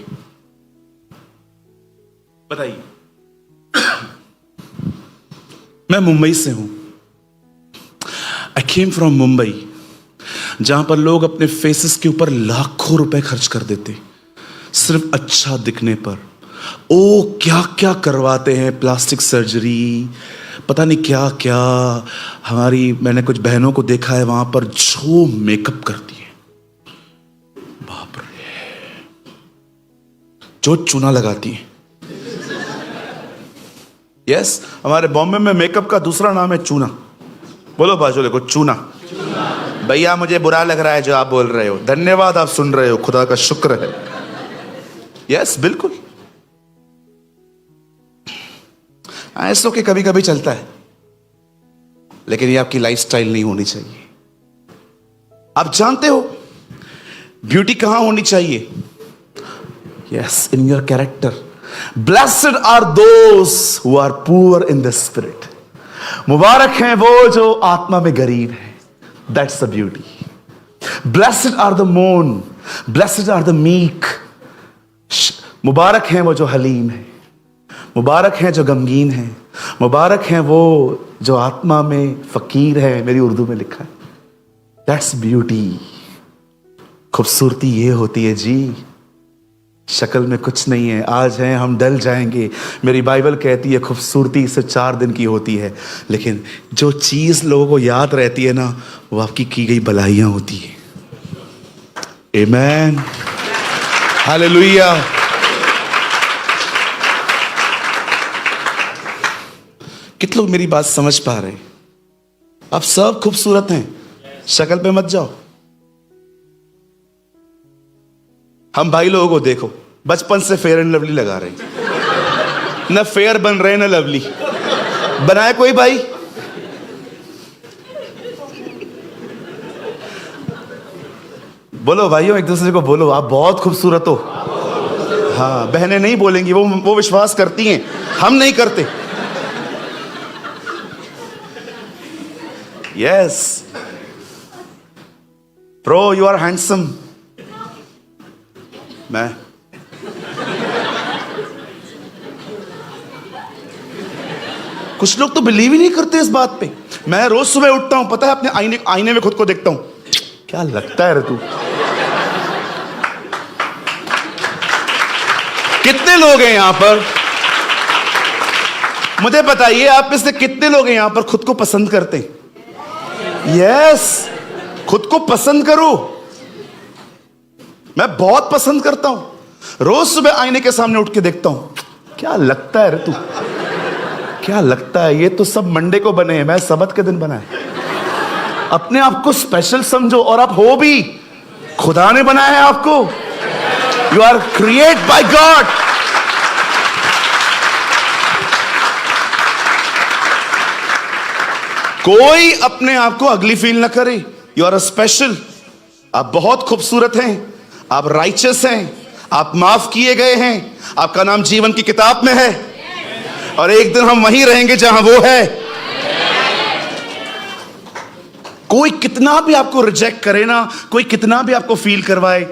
बताइए? मैं मुंबई से हूं। आई केम फ्रॉम मुंबई, जहां पर लोग अपने फेसेस के ऊपर लाखों रुपए खर्च कर देते सिर्फ अच्छा दिखने पर। ओ क्या क्या करवाते हैं, प्लास्टिक सर्जरी, पता नहीं क्या क्या। मैंने कुछ बहनों को देखा है वहां पर जो मेकअप करती है, बाप रे, जो चूना लगाती है। यस, हमारे बॉम्बे में मेकअप का दूसरा नाम है चूना। बोलो बाजू देखो, चूना। भैया मुझे बुरा लग रहा है जो आप बोल रहे हो, धन्यवाद आप सुन रहे हो, खुदा का शुक्र है। यस, बिल्कुल ऐसो के कभी कभी चलता है, लेकिन ये आपकी लाइफस्टाइल नहीं होनी चाहिए। आप जानते हो ब्यूटी कहां होनी चाहिए? Yes, in your character. Blessed are those who are poor in the spirit. मुबारक हैं वो जो आत्मा में गरीब है। That's the beauty. Blessed are the मोन, ब्लेस्ड आर द मीक। मुबारक हैं वो जो हलीम है, मुबारक हैं जो गमगीन है, मुबारक हैं वो जो आत्मा में फकीर है। मेरी उर्दू में लिखा है। That's beauty. खूबसूरती ये होती है जी, शक्ल में कुछ नहीं है। आज हैं हम, डल जाएंगे। मेरी बाइबल कहती है खूबसूरती सिर्फ 4 दिन की होती है, लेकिन जो चीज लोगों को याद रहती है ना, वो आपकी की गई भलाइयां होती है। आमीन, हालेलुया। कितने लोग मेरी बात समझ पा रहे हैं? आप सब खूबसूरत हैं, शक्ल पे मत जाओ। हम भाई लोगों को देखो, बचपन से फेयर एंड लवली लगा रहे हैं, न फेयर बन रहे न लवली। बनाए कोई भाई? बोलो भाइयों, एक दूसरे को बोलो आप बहुत खूबसूरत हो। हाँ, बहनें नहीं बोलेंगी, वो विश्वास करती हैं, हम नहीं करते। Yes bro, you are handsome. मैं कुछ लोग तो बिलीव ही नहीं करते इस बात पे। मैं रोज सुबह उठता हूं, पता है, अपने आईने में खुद को देखता हूं, क्या लगता है रे तू। कितने लोग हैं यहां पर, मुझे बताइए, आप में से कितने लोग हैं यहां पर खुद को पसंद करते हैं? यस, खुद को पसंद करो। मैं बहुत पसंद करता हूं। रोज सुबह आईने के सामने उठ के देखता हूं, क्या लगता है रे तू, क्या लगता है। ये तो सब मंडे को बने हैं, मैं सबत के दिन बना है। अपने आप को स्पेशल समझो, और आप हो भी, खुदा ने बनाया है आपको। You are create by God. कोई अपने आप को अगली फील ना करे। You are a special. आप बहुत खूबसूरत हैं, आप राइचस हैं, आप माफ किए गए हैं, आपका नाम जीवन की किताब में है, और एक दिन हम वहीं रहेंगे जहां वो है। कोई कितना भी आपको रिजेक्ट करे ना, कोई कितना भी आपको फील करवाए,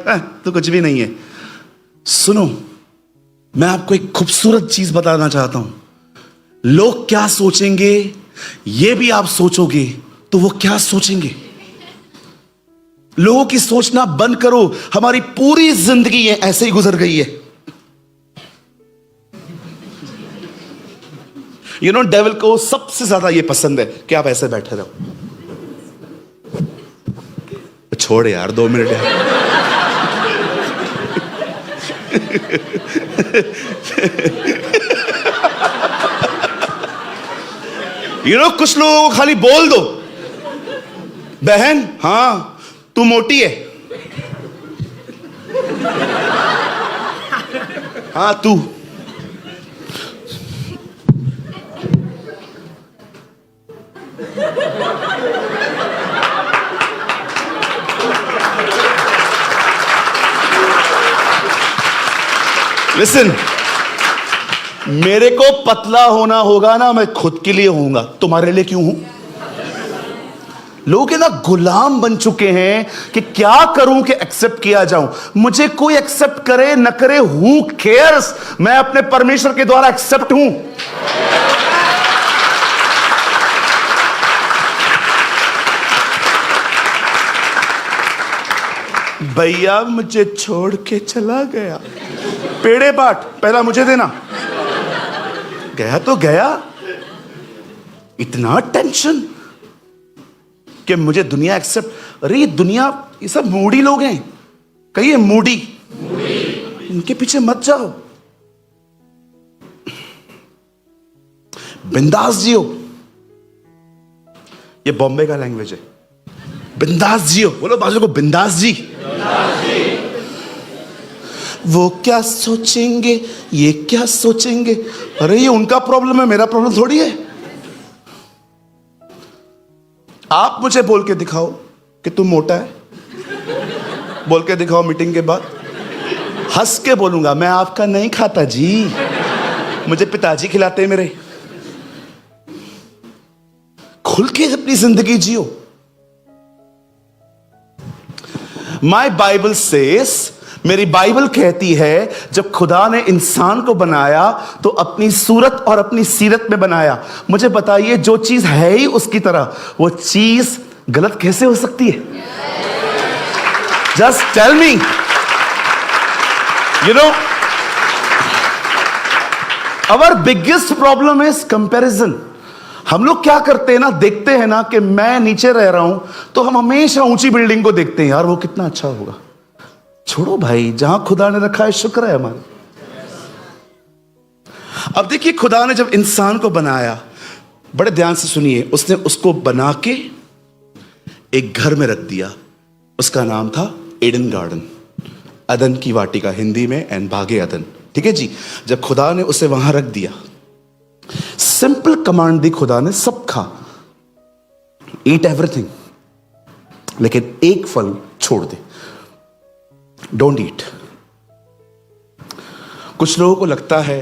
तो कुछ भी नहीं है। सुनो, मैं आपको एक खूबसूरत चीज बताना चाहता हूं। लोग क्या सोचेंगे ये भी आप सोचोगे तो वो क्या सोचेंगे। लोगों की सोचना बंद करो। हमारी पूरी जिंदगी ये ऐसे ही गुजर गई है। यू नो, डेविल को सबसे ज्यादा ये पसंद है कि आप ऐसे बैठे रहो। छोड़ यार, 2 मिनट यार। यू नो, कुछ लोगों को खाली बोल दो, बहन हाँ तू मोटी है, हाँ तू। लिसन, मेरे को पतला होना होगा ना, मैं खुद के लिए होऊंगा, तुम्हारे लिए क्यों हूं। लोग ना गुलाम बन चुके हैं कि क्या करूं कि एक्सेप्ट किया जाऊं। मुझे कोई एक्सेप्ट करे न करे, हु केयर्स, मैं अपने परमेश्वर के द्वारा एक्सेप्ट हूं। भैया मुझे छोड़ के चला गया, पेड़े बांट, पहला मुझे देना। गया तो गया, इतना टेंशन कि मुझे दुनिया एक्सेप्ट। अरे ये दुनिया, ये सब मूडी लोग हैं, कहिए मूडी, इनके पीछे मत जाओ, बिंदास जियो। ये बॉम्बे का लैंग्वेज है, बिंदास जियो। बोलो बाजू को, बिंदास जी। वो क्या सोचेंगे, ये क्या सोचेंगे, अरे ये उनका प्रॉब्लम है, मेरा प्रॉब्लम थोड़ी है। आप मुझे बोल के दिखाओ कि तुम मोटा है, बोल के दिखाओ मीटिंग के बाद, हंस के बोलूंगा मैं आपका नहीं खाता जी, मुझे पिताजी खिलाते हैं मेरे। खुल के अपनी जिंदगी जियो। माई बाइबल सेस, मेरी बाइबल कहती है जब खुदा ने इंसान को बनाया तो अपनी सूरत और अपनी सीरत में बनाया। मुझे बताइए, जो चीज है ही उसकी तरह, वो चीज गलत कैसे हो सकती है? Just tell me. You know, our biggest problem is comparison. हम लोग क्या करते हैं ना, देखते हैं ना कि मैं नीचे रह रहा हूं तो हम हमेशा ऊंची बिल्डिंग को देखते हैं, यार वो कितना अच्छा होगा। छोड़ो भाई, जहां खुदा ने रखा है शुक्र है हमारे। अब देखिए, खुदा ने जब इंसान को बनाया, बड़े ध्यान से सुनिए, उसने उसको बना के एक घर में रख दिया। उसका नाम था एडन गार्डन, अदन की वाटिका हिंदी में, एंड भागे अदन, ठीक है जी। जब खुदा ने उसे वहां रख दिया, सिंपल कमांड दी खुदा ने, सब खा, ईट एवरीथिंग, लेकिन एक फल छोड़ दे, डोंट ईट। कुछ लोगों को लगता है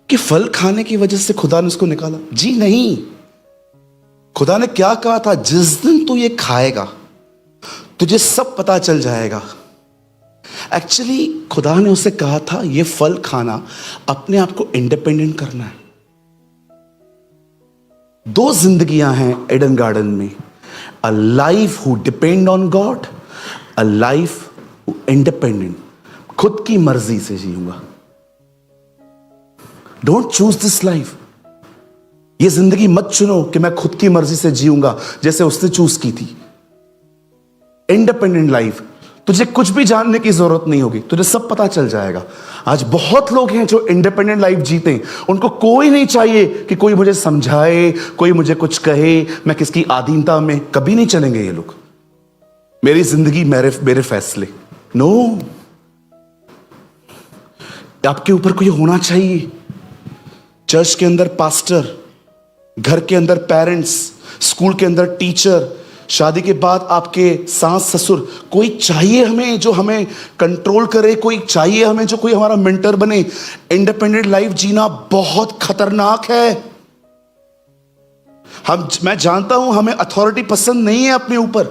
कि फल खाने की वजह से खुदा ने उसको निकाला। जी नहीं, खुदा ने क्या कहा था, जिस दिन तू ये खाएगा तुझे सब पता चल जाएगा। एक्चुअली खुदा ने उसे कहा था, ये फल खाना, अपने आप को इंडिपेंडेंट करना है। दो जिंदगियां हैं एडन गार्डन में, a life who depend on God, a life who independent, खुद की मर्जी से जीऊंगा। Don't choose this life. ये जिंदगी मत चुनो कि मैं खुद की मर्जी से जीऊंगा जैसे उसने चूज की थी। इंडिपेंडेंट लाइफ, तुझे कुछ भी जानने की जरूरत नहीं होगी, तुझे सब पता चल जाएगा। आज बहुत लोग हैं जो इंडिपेंडेंट लाइफ जीते हैं, उनको कोई नहीं चाहिए कि कोई मुझे समझाए, कोई मुझे कुछ कहे, मैं किसकी अधीनता में कभी नहीं चलेंगे ये लोग। मेरी जिंदगी, मेरे फैसले। नो, आपके ऊपर कोई होना चाहिए। चर्च के अंदर पास्टर, घर के अंदर पेरेंट्स, स्कूल के अंदर टीचर, शादी के बाद आपके सास ससुर, कोई चाहिए हमें जो हमें कंट्रोल करे, कोई चाहिए हमें जो कोई हमारा मेंटर बने। इंडिपेंडेंट लाइफ जीना बहुत खतरनाक है। मैं जानता हूं हमें अथॉरिटी पसंद नहीं है अपने ऊपर,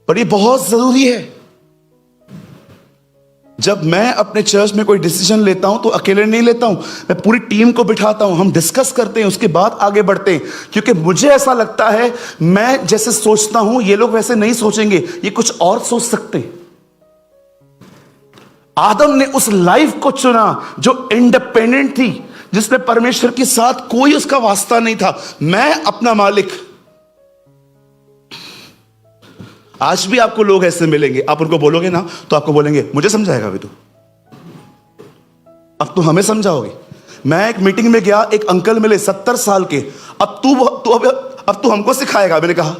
पर ये बहुत जरूरी है। जब मैं अपने चर्च में कोई डिसीजन लेता हूं तो अकेले नहीं लेता हूं, मैं पूरी टीम को बिठाता हूं, हम डिस्कस करते हैं, उसके बाद आगे बढ़ते हैं। क्योंकि मुझे ऐसा लगता है, मैं जैसे सोचता हूं ये लोग वैसे नहीं सोचेंगे, ये कुछ और सोच सकते हैं। आदम ने उस लाइफ को चुना जो इंडिपेंडेंट थी, जिसमें परमेश्वर के साथ कोई उसका वास्ता नहीं था। मैं अपना मालिक। आज भी आपको लोग ऐसे मिलेंगे, आप उनको बोलोगे ना तो आपको बोलेंगे, मुझे समझाएगा अभी तो, अब तू हमें समझाओगे। मैं एक मीटिंग में गया, एक अंकल मिले 70 साल के, अब तू हमको सिखाएगा। मैंने कहा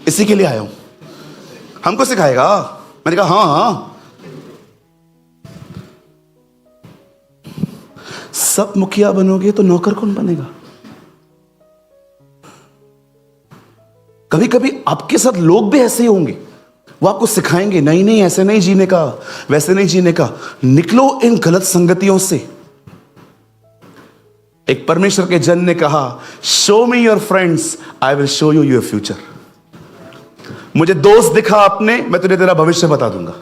इसी के लिए आया हूं, हमको सिखाएगा? मैंने कहा हाँ। सब मुखिया बनोगे तो नौकर कौन बनेगा? कभी कभी आपके साथ लोग भी ऐसे ही होंगे, वो आपको सिखाएंगे, नहीं नहीं ऐसे नहीं जीने का, वैसे नहीं जीने का। निकलो इन गलत संगतियों से। एक परमेश्वर के जन ने कहा, show me your friends, I will show you your future. मुझे दोस्त दिखा अपने, मैं तुझे तेरा भविष्य बता दूंगा।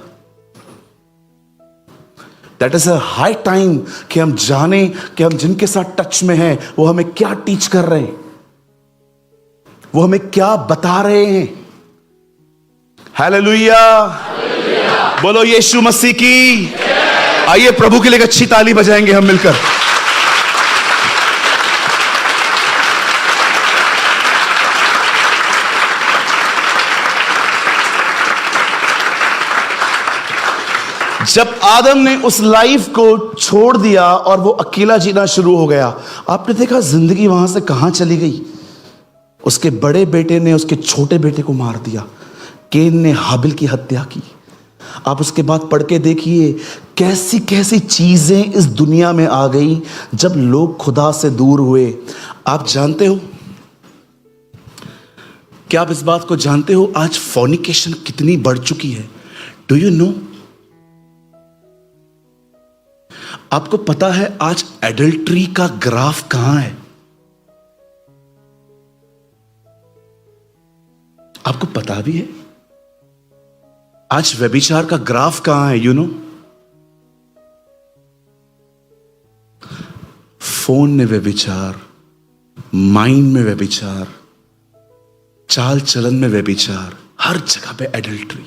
That is a high time कि हम जाने कि हम जिनके साथ टच में हैं वो हमें क्या टीच कर रहे हैं। वो हमें क्या बता रहे हैं। हालेलुया, बोलो यीशु मसीह की। आइए प्रभु के लिए एक अच्छी ताली बजाएंगे हम मिलकर। जब आदम ने उस लाइफ को छोड़ दिया और वो अकेला जीना शुरू हो गया, आपने देखा जिंदगी वहां से कहां चली गई। उसके बड़े बेटे ने उसके छोटे बेटे को मार दिया, केन ने हाबिल की हत्या की। आप उसके बाद पढ़ के देखिए कैसी कैसी चीजें इस दुनिया में आ गई जब लोग खुदा से दूर हुए। आप जानते हो, क्या आप इस बात को जानते हो आज फॉर्निकेशन कितनी बढ़ चुकी है? Do you know? आपको पता है आज एडल्ट्री का ग्राफ कहां है? आपको पता भी है आज व्यभिचार का ग्राफ कहां है? यू नो, फोन में व्यभिचार, माइंड में व्यभिचार, चाल चलन में व्यभिचार, हर जगह पे एडल्ट्री।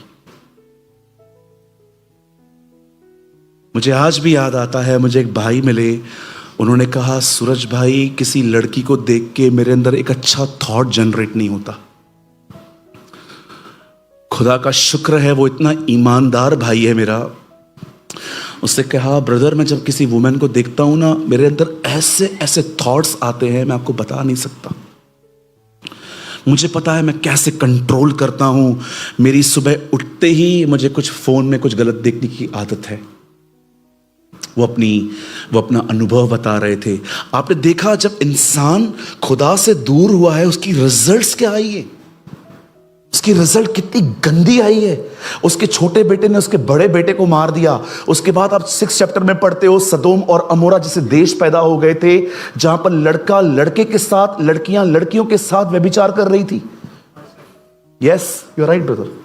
मुझे आज भी याद आता है, मुझे एक भाई मिले, उन्होंने कहा सूरज भाई किसी लड़की को देख के मेरे अंदर एक अच्छा थॉट जनरेट नहीं होता। खुदा का शुक्र है वो इतना ईमानदार भाई है मेरा। उससे कहा ब्रदर मैं जब किसी वुमेन को देखता हूं ना, मेरे अंदर ऐसे ऐसे थॉट्स आते हैं, मैं आपको बता नहीं सकता। मुझे पता है मैं कैसे कंट्रोल करता हूं। मेरी सुबह उठते ही मुझे कुछ फोन में कुछ गलत देखने की आदत है। वो अपना अनुभव बता रहे थे। आपने देखा जब इंसान खुदा से दूर हुआ है उसकी रिजल्ट्स क्या आई है? उसकी रिजल्ट कितनी गंदी आई है। उसके छोटे बेटे ने उसके बड़े बेटे को मार दिया। उसके बाद आप 6 चैप्टर में पढ़ते हो सदोम और अमोरा जैसे देश पैदा हो गए थे जहां पर लड़का लड़के के साथ, लड़कियां लड़कियों के साथ व्यभिचार कर रही थी। Yes, you are right brother.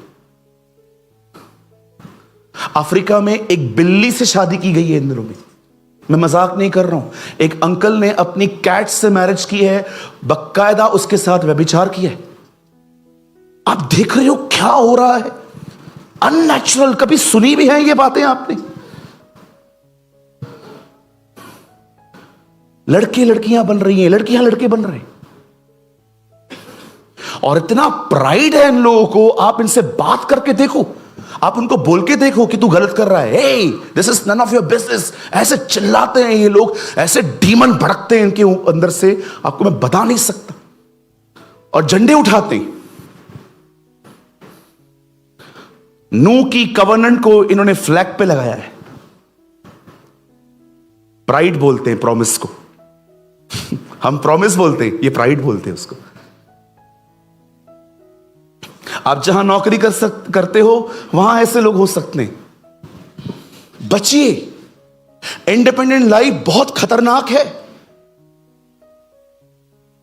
Africa में एक बिल्ली से शादी की गई है इन दिनों में, मैं मजाक नहीं कर रहा हूं। एक अंकल ने अपनी कैट से मैरिज की है, बकायदा उसके साथ व्यभिचार किया है। आप देख रहे हो क्या हो रहा है, अननेचुरल। कभी सुनी भी है ये बातें आपने? लड़के लड़कियां बन रही हैं, लड़कियां लड़के बन रहे हैं, और इतना प्राइड है इन लोगों को। आप इनसे बात करके देखो, आप उनको बोल के देखो कि तू गलत कर रहा है, hey this is none of your business. ऐसे चिल्लाते हैं ये लोग, ऐसे डीमन भड़कते हैं इनके अंदर से, आपको मैं बता नहीं सकता। और झंडे उठाते हैं। नूह की कवर्नेंट को इन्होंने फ्लैग पे लगाया है। प्राइड बोलते हैं प्रॉमिस को। हम प्रॉमिस बोलते हैं, ये प्राइड बोलते हैं उसको। आप जहां नौकरी करते हो वहां ऐसे लोग हो सकते हैं। बचिए, इंडिपेंडेंट लाइफ बहुत खतरनाक है।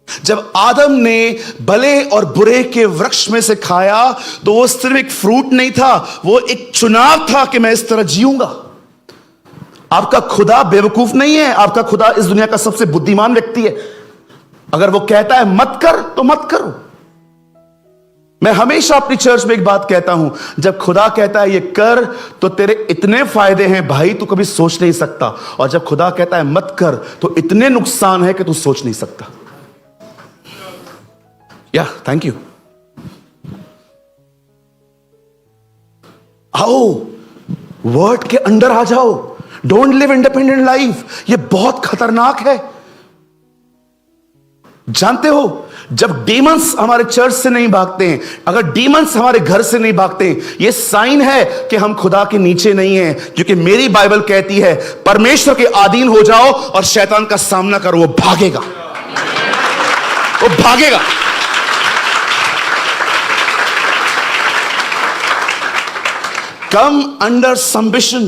जब आदम ने भले और बुरे के वृक्ष में से खाया तो वो सिर्फ एक फ्रूट नहीं था, वो एक चुनाव था कि मैं इस तरह जीऊंगा। आपका खुदा बेवकूफ नहीं है, आपका खुदा इस दुनिया का सबसे बुद्धिमान व्यक्ति है। अगर वो कहता है मत कर तो मत करो। मैं हमेशा अपनी चर्च में एक बात कहता हूं, जब खुदा कहता है ये कर तो तेरे इतने फायदे हैं भाई तू कभी सोच नहीं सकता, और जब खुदा कहता है मत कर तो इतने नुकसान है कि तू सोच नहीं सकता। या थैंक यू। आओ वर्ड के अंदर आ जाओ। डोंट लिव इंडिपेंडेंट लाइफ, ये बहुत खतरनाक है। जानते हो जब डीमंस हमारे चर्च से नहीं भागते हैं, अगर डीमंस हमारे घर से नहीं भागते हैं, ये साइन है कि हम खुदा के नीचे नहीं हैं। क्योंकि मेरी बाइबल कहती है परमेश्वर के अधीन हो जाओ और शैतान का सामना करो, वो भागेगा, वो भागेगा। कम अंडर सबमिशन,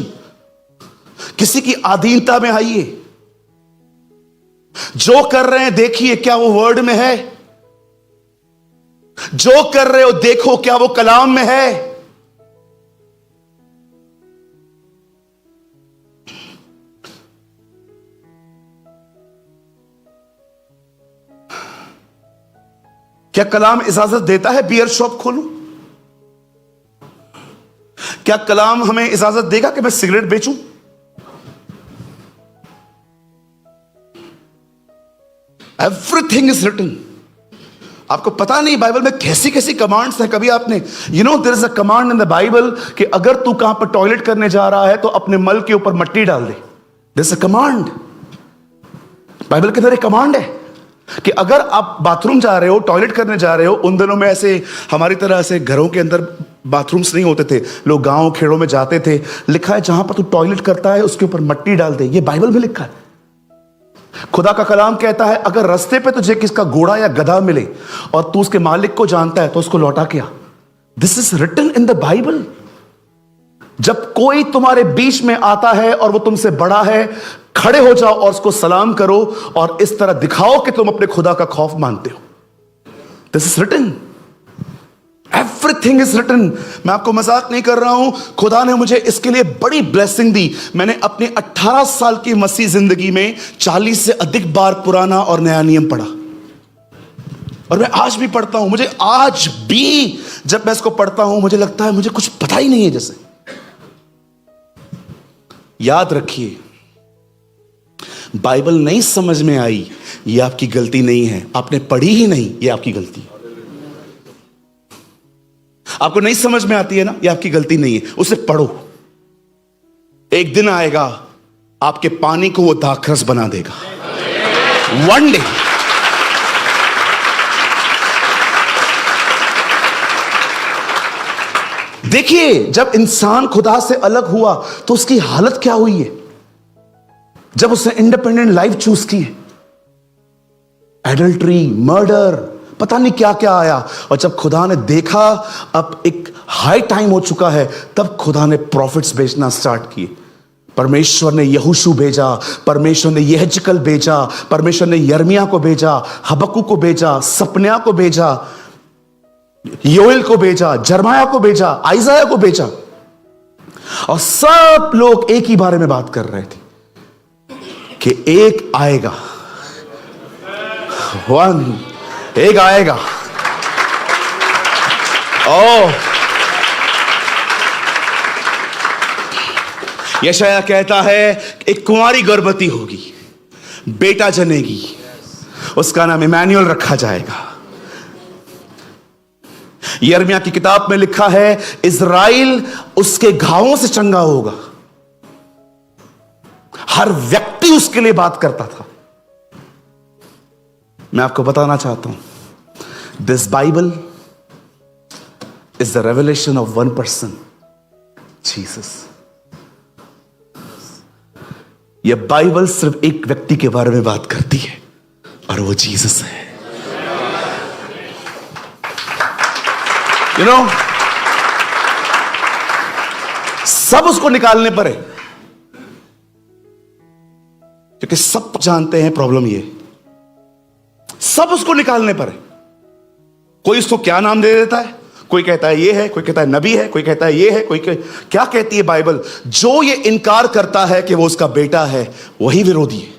किसी की अधीनता में आइए। जो कर रहे हैं देखिए क्या वो वर्ड में है, जो कर रहे हो देखो क्या वो कलाम में है। क्या कलाम इजाजत देता है बियर शॉप खोलूं? क्या कलाम हमें इजाजत देगा कि मैं सिगरेट बेचूं? Everything is written. आपको पता नहीं बाइबल में कैसी कैसी कमांड्स हैं। कभी आपने there is a command in the Bible कि अगर तू कहां पर टॉयलेट करने जा रहा है तो अपने मल के ऊपर मट्टी डाल दे। There is a command. Bible के अंदर एक कमांड है कि अगर आप बाथरूम जा रहे हो, टॉयलेट करने जा रहे हो, उन दिनों में ऐसे हमारी तरह ऐसे घरों के अंदर बाथरूम्स नहीं होते थे, लोग गांव खेड़ों में जाते थे। लिखा है जहां पर तू टॉयलेट करता है उसके ऊपर मट्टी डाल दे। ये बाइबल में लिखा है। खुदा का कलाम कहता है अगर रास्ते पे तुझे किसका घोड़ा या गधा मिले और तू उसके मालिक को जानता है तो उसको लौटा के आ। This is written in the Bible. जब कोई तुम्हारे बीच में आता है और वो तुमसे बड़ा है, खड़े हो जाओ और उसको सलाम करो और इस तरह दिखाओ कि तुम अपने खुदा का खौफ मानते हो। This is written. Everything is written. मैं आपको मजाक नहीं कर रहा हूं। खुदा ने मुझे इसके लिए बड़ी ब्लेसिंग दी। मैंने अपने 18 साल की मसीह जिंदगी में 40 से अधिक बार पुराना और नया नियम पढ़ा और मैं आज भी पढ़ता हूं। मुझे आज भी जब मैं इसको पढ़ता हूं मुझे लगता है मुझे कुछ पता ही नहीं है जैसे। याद रखिए, बाइबल नहीं समझ में आई ये आपकी गलती नहीं है। आपने पढ़ी ही नहीं, ये आपकी गलती है। आपको नहीं समझ में आती है ना, ये आपकी गलती नहीं है। उसे पढ़ो। एक दिन आएगा आपके पानी को वो दाखरस बना देगा। One day. देखिए, जब इंसान खुदा से अलग हुआ तो उसकी हालत क्या हुई है। जब उसने इंडिपेंडेंट लाइफ चूज की है, एडल्ट्री, मर्डर, पता नहीं क्या क्या आया। और जब खुदा ने देखा अब एक हाई टाइम हो चुका है, तब खुदा ने प्रॉफिट्स भेजना स्टार्ट किए। परमेश्वर ने यहोशू भेजा, परमेश्वर ने यहजकल भेजा, परमेश्वर ने यर्मिया को भेजा, हबक्कू को भेजा, सपन्या को भेजा, योएल को भेजा, जरमाया को भेजा, आइजाया को भेजा। और सब लोग एक ही बारे में बात कर रहे थे कि एक आएगा, एक आएगा। यशाया कहता है एक कुंवारी गर्भवती होगी, बेटा जनेगी, उसका नाम इमैनुएल रखा जाएगा। यिर्मयाह की किताब में लिखा है इज़राइल उसके घावों से चंगा होगा। हर व्यक्ति उसके लिए बात करता था। मैं आपको बताना चाहता हूं, this Bible is the revelation of one person, Jesus. यह बाइबल सिर्फ एक व्यक्ति के बारे में बात करती है और वो जीसस है। सब उसको निकालने पर है, क्योंकि सब जानते हैं प्रॉब्लम ये, सब उसको निकालने पर है। कोई उसको क्या नाम दे देता है, कोई कहता है ये है, कोई कहता है नबी है, कोई कहता है ये है, क्या कहती है बाइबल। जो ये इनकार करता है कि वो उसका बेटा है वही विरोधी है।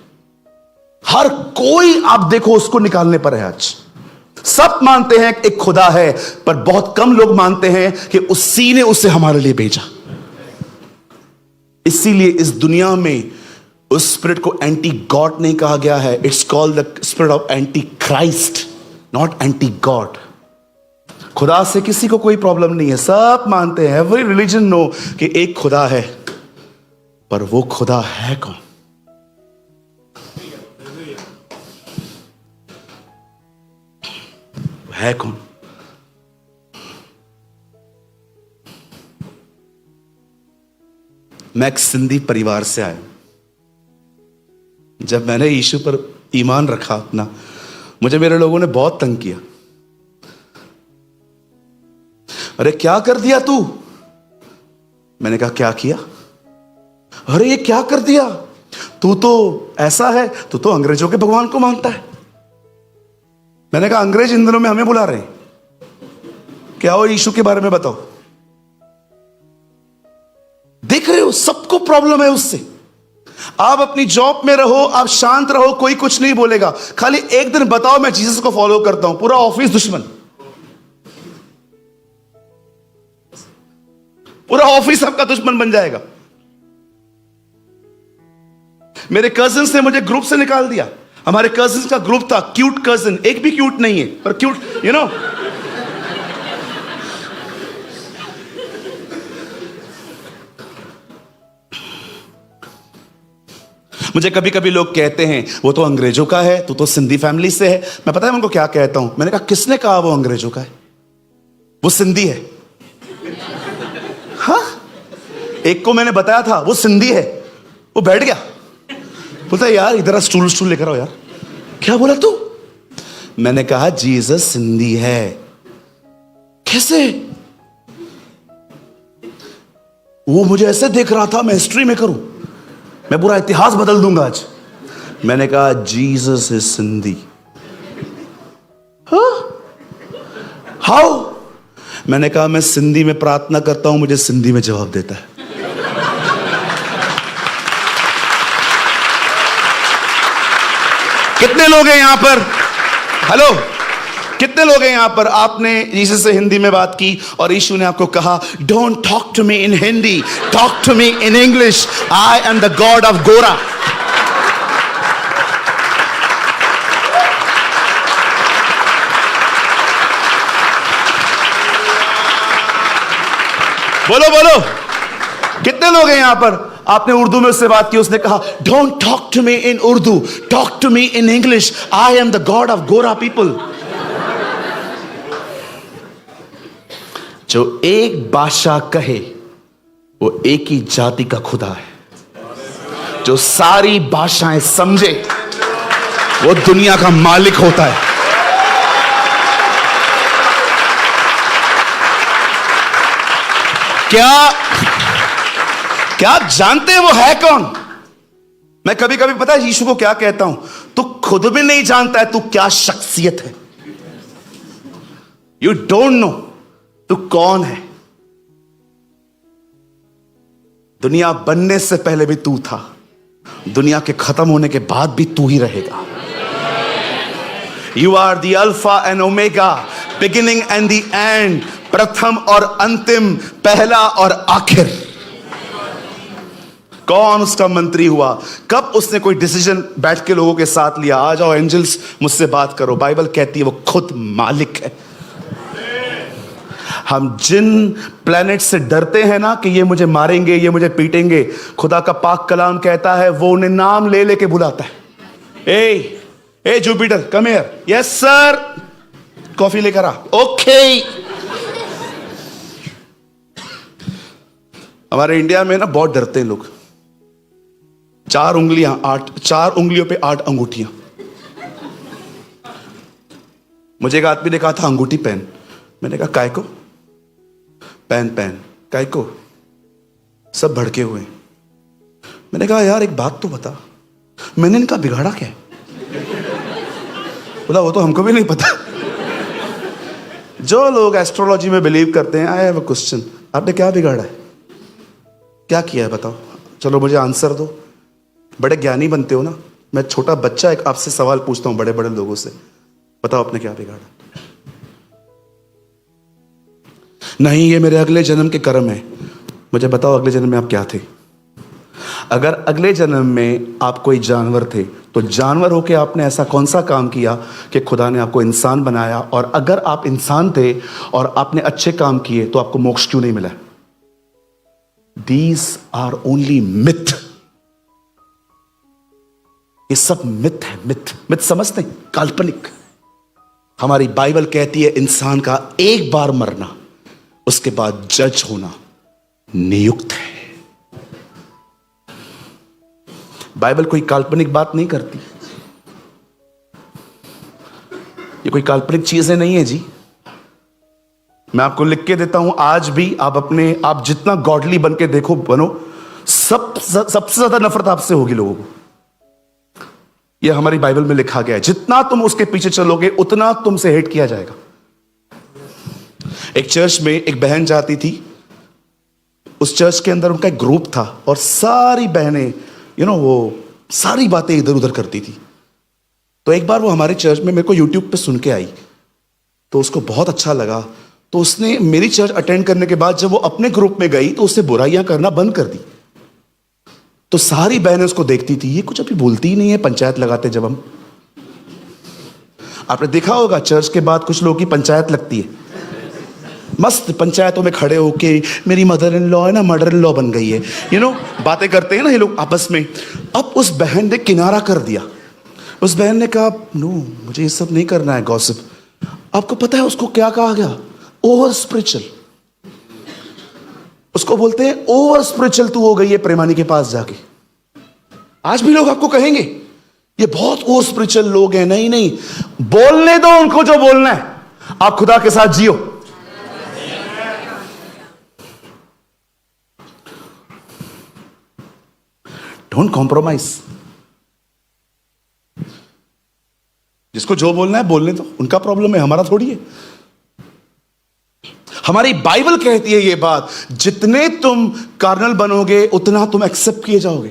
हर कोई आप देखो उसको निकालने पर है। आज सब मानते हैं एक खुदा है, पर बहुत कम लोग मानते हैं कि उसी ने उसे हमारे लिए भेजा। इसीलिए इस दुनिया में उस स्पिरिट को एंटी गॉड नहीं कहा गया है। It's called the spirit of anti Christ, not anti God. खुदा से किसी को कोई प्रॉब्लम नहीं है। सब मानते हैं, एवरी रिलीजन नो कि एक खुदा है, पर वो खुदा है कौन? है कौन? मैं एक सिंधी परिवार से आया। जब मैंने यीशु पर ईमान रखा अपना, मुझे मेरे लोगों ने बहुत तंग किया। अरे क्या कर दिया तू? मैंने कहा क्या किया? अरे ये क्या कर दिया? तू तो ऐसा है, तू तो अंग्रेजों के भगवान को मानता है। मैंने कहा अंग्रेज इन दिनों में हमें बुला रहे हैं, क्या हो यीशु के बारे में बताओ। देख रहे हो सबको प्रॉब्लम है उससे। आप अपनी जॉब में रहो, आप शांत रहो, कोई कुछ नहीं बोलेगा। खाली एक दिन बताओ मैं जीसस को फॉलो करता हूं, पूरा ऑफिस दुश्मन, पूरा ऑफिस आपका दुश्मन बन जाएगा। मेरे कजिन्स ने मुझे ग्रुप से निकाल दिया। हमारे कजिन्स का ग्रुप था, क्यूट कजिन, एक भी क्यूट नहीं है पर क्यूट, यू नो। मुझे कभी कभी लोग कहते हैं वो तो अंग्रेजों का है, तू तो सिंधी फैमिली से है। मैं पता है उनको क्या कहता हूं? मैंने कहा किसने कहा वो अंग्रेजों का है? वो सिंधी है। हाँ, एक को मैंने बताया था वो सिंधी है, वो बैठ गया, बोलता है यार इधर स्टूल लेकर आओ यार। क्या बोला तू? मैंने कहा जीसस सिंधी है। कैसे? वो मुझे ऐसे देख रहा था मैं हिस्ट्री में करूं, मैं पूरा इतिहास बदल दूंगा आज। मैंने कहा जीसस इज सिंधी। हाउ? मैंने कहा मैं सिंधी में प्रार्थना करता हूं, मुझे सिंधी में जवाब देता है। कितने लोग हैं यहां पर? हेलो, कितने लोग हैं यहां पर? आपने जीसस से हिंदी में बात की और यीशु ने आपको कहा don't talk to me in Hindi, talk to me in English, I am the God of gora. बोलो बोलो, कितने लोग हैं यहां पर? आपने उर्दू में उससे बात की, उसने कहा don't talk to me in Urdu, talk to me in English, I am the God of gora people. जो एक भाषा कहे वो एक ही जाति का खुदा है। जो सारी भाषाएं समझे वो दुनिया का मालिक होता है। क्या आप जानते हैं वो है कौन? मैं कभी कभी पता है यीशु को क्या कहता हूं? तू खुद भी नहीं जानता है तू क्या शख्सियत है। यू डोंट नो तू कौन है। दुनिया बनने से पहले भी तू था, दुनिया के खत्म होने के बाद भी तू ही रहेगा। You are the alpha and omega, beginning and the end, प्रथम और अंतिम, पहला और आखिर। कौन उसका मंत्री हुआ? कब उसने कोई डिसीजन बैठ के लोगों के साथ लिया? आ जाओ एंजल्स मुझसे बात करो। बाइबल कहती है वो खुद मालिक है। हम जिन प्लैनेट से डरते हैं ना कि ये मुझे मारेंगे, ये मुझे पीटेंगे, खुदा का पाक कलाम कहता है वो उन्हें नाम ले लेके बुलाता है। ए Jupiter come here. Yes sir, coffee लेकर आ। ओके। हमारे इंडिया में ना बहुत डरते हैं लोग। 4 उंगलियों पे 8 अंगूठियां। मुझे एक आदमी ने कहा था अंगूठी पहन। मैंने कहा काय को? पहन काय को? सब भड़के हुए। मैंने कहा यार एक बात तो बता, मैंने इनका बिगाड़ा क्या है? बोला वो तो हमको भी नहीं पता। जो लोग एस्ट्रोलॉजी में बिलीव करते हैं, आई हैव अ क्वेश्चन, आपने क्या बिगाड़ा है? क्या किया है बताओ? चलो मुझे आंसर दो। बड़े ज्ञानी बनते हो ना, मैं छोटा बच्चा एक आपसे सवाल पूछता हूं बड़े बड़े लोगों से, बताओ आपने क्या बिगाड़ा? नहीं ये मेरे अगले जन्म के कर्म है। मुझे बताओ अगले जन्म में आप क्या थे? अगर अगले जन्म में आप कोई जानवर थे तो जानवर होके आपने ऐसा कौन सा काम किया कि खुदा ने आपको इंसान बनाया? और अगर आप इंसान थे और आपने अच्छे काम किए तो आपको मोक्ष क्यों नहीं मिला? These are only myth। ये सब मिथ है। मिथ समझते हैं? काल्पनिक। हमारी बाइबल कहती है इंसान का एक बार मरना, उसके बाद जज होना नियुक्त है। बाइबल कोई काल्पनिक बात नहीं करती। ये कोई काल्पनिक चीजें नहीं है जी। मैं आपको लिख के देता हूं, आज भी आप जितना गॉडली बन के देखो बनो, सबसे ज्यादा नफरत आपसे होगी लोगों को। यह हमारी बाइबल में लिखा गया है। जितना तुम उसके पीछे चलोगे उतना तुमसे हेट किया जाएगा। एक चर्च में एक बहन जाती थी, उस चर्च के अंदर उनका एक ग्रुप था और सारी बहनें वो सारी बातें इधर उधर करती थी। तो एक बार वो हमारे चर्च में मेरे को यूट्यूब पे सुन के आई, तो उसको बहुत अच्छा लगा। तो उसने मेरी चर्च अटेंड करने के बाद जब वो अपने ग्रुप में गई तो उससे बुराइयां करना बंद कर दी। तो सारी बहनें उसको देखती थी, ये कुछ अभी बोलती ही नहीं है। पंचायत लगाते जब हम, आपने देखा होगा चर्च के बाद कुछ लोगों की पंचायत लगती है, मस्त पंचायतों में खड़े होके मेरी मदर इन लॉ है ना मदर इन लॉ बन गई है, बातें करते हैं ना ये लोग आपस में। अब उस बहन ने किनारा कर दिया। उस बहन ने कहा नो, मुझे ये सब नहीं करना है गॉसिप। आपको पता है उसको क्या कहा गया? Over spiritual. उसको बोलते हैं ओवर स्पिरिचुअल तू हो गई है प्रेमानी के पास जाके। आज भी लोग आपको कहेंगे ये बहुत ओवर स्पिरिचुअल लोग हैं। नहीं नहीं, बोलने दो उनको जो बोलना है, आप खुदा के साथ जियो। Don't compromise. जिसको जो बोलना है बोलने दो, उनका प्रॉब्लम है, हमारा थोड़ी है। हमारी बाइबल कहती है ये बात, जितने तुम कार्नल बनोगे उतना तुम एक्सेप्ट किए जाओगे,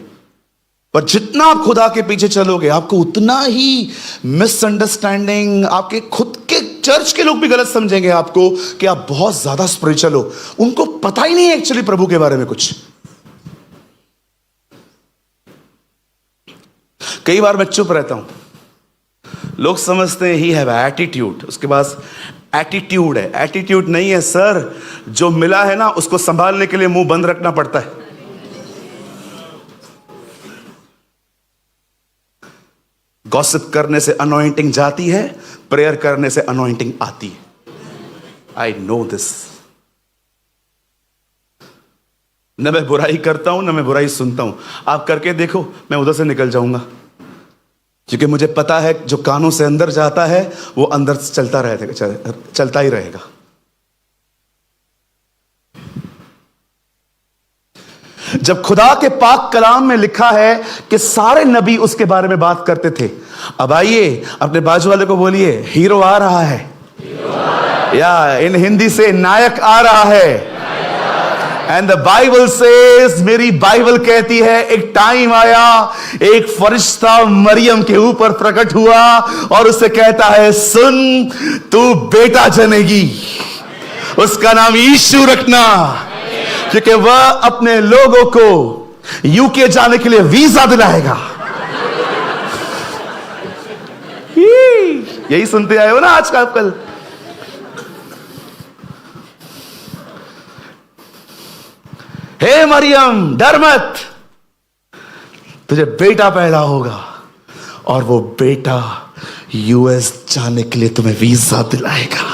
पर जितना आप खुदा के पीछे चलोगे आपको उतना ही मिसअंडरस्टैंडिंग, आपके खुद के चर्च के लोग भी गलत समझेंगे आपको कि आप बहुत ज्यादा स्पिरिचुअल हो। उनको पता ही नहीं है एक्चुअली प्रभु के बारे में कुछ। कई बार मैं चुप रहता हूं, लोग समझते हैं ही हैव एटीट्यूड, उसके पास एटीट्यूड है। एटीट्यूड नहीं है सर, जो मिला है ना उसको संभालने के लिए मुंह बंद रखना पड़ता है। गॉसिप करने से अनॉइंटिंग जाती है, प्रेयर करने से अनॉइंटिंग आती है। I know this. न मैं बुराई करता हूं न मैं बुराई सुनता हूं। आप करके देखो, मैं उधर से निकल जाऊंगा, क्योंकि मुझे पता है जो कानों से अंदर जाता है वो अंदर से चलता ही रहेगा। जब खुदा के पाक कलाम में लिखा है कि सारे नबी उसके बारे में बात करते थे। अब आइए अपने बाजू वाले को बोलिए हीरो आ रहा है, या इन हिंदी से नायक आ रहा है। एंड द बाइबल सेज, मेरी बाइबल कहती है एक टाइम आया, एक फरिश्ता मरियम के ऊपर प्रकट हुआ और उसे कहता है सुन, तू बेटा जनेगी, उसका नाम यीशु रखना, क्योंकि वह अपने लोगों को यूके जाने के लिए वीजा दिलाएगा। यही सुनते आए हो ना आज का कल। हे मरियम डर मत, तुझे बेटा पैदा होगा और वो बेटा यूएस जाने के लिए तुम्हें वीजा दिलाएगा।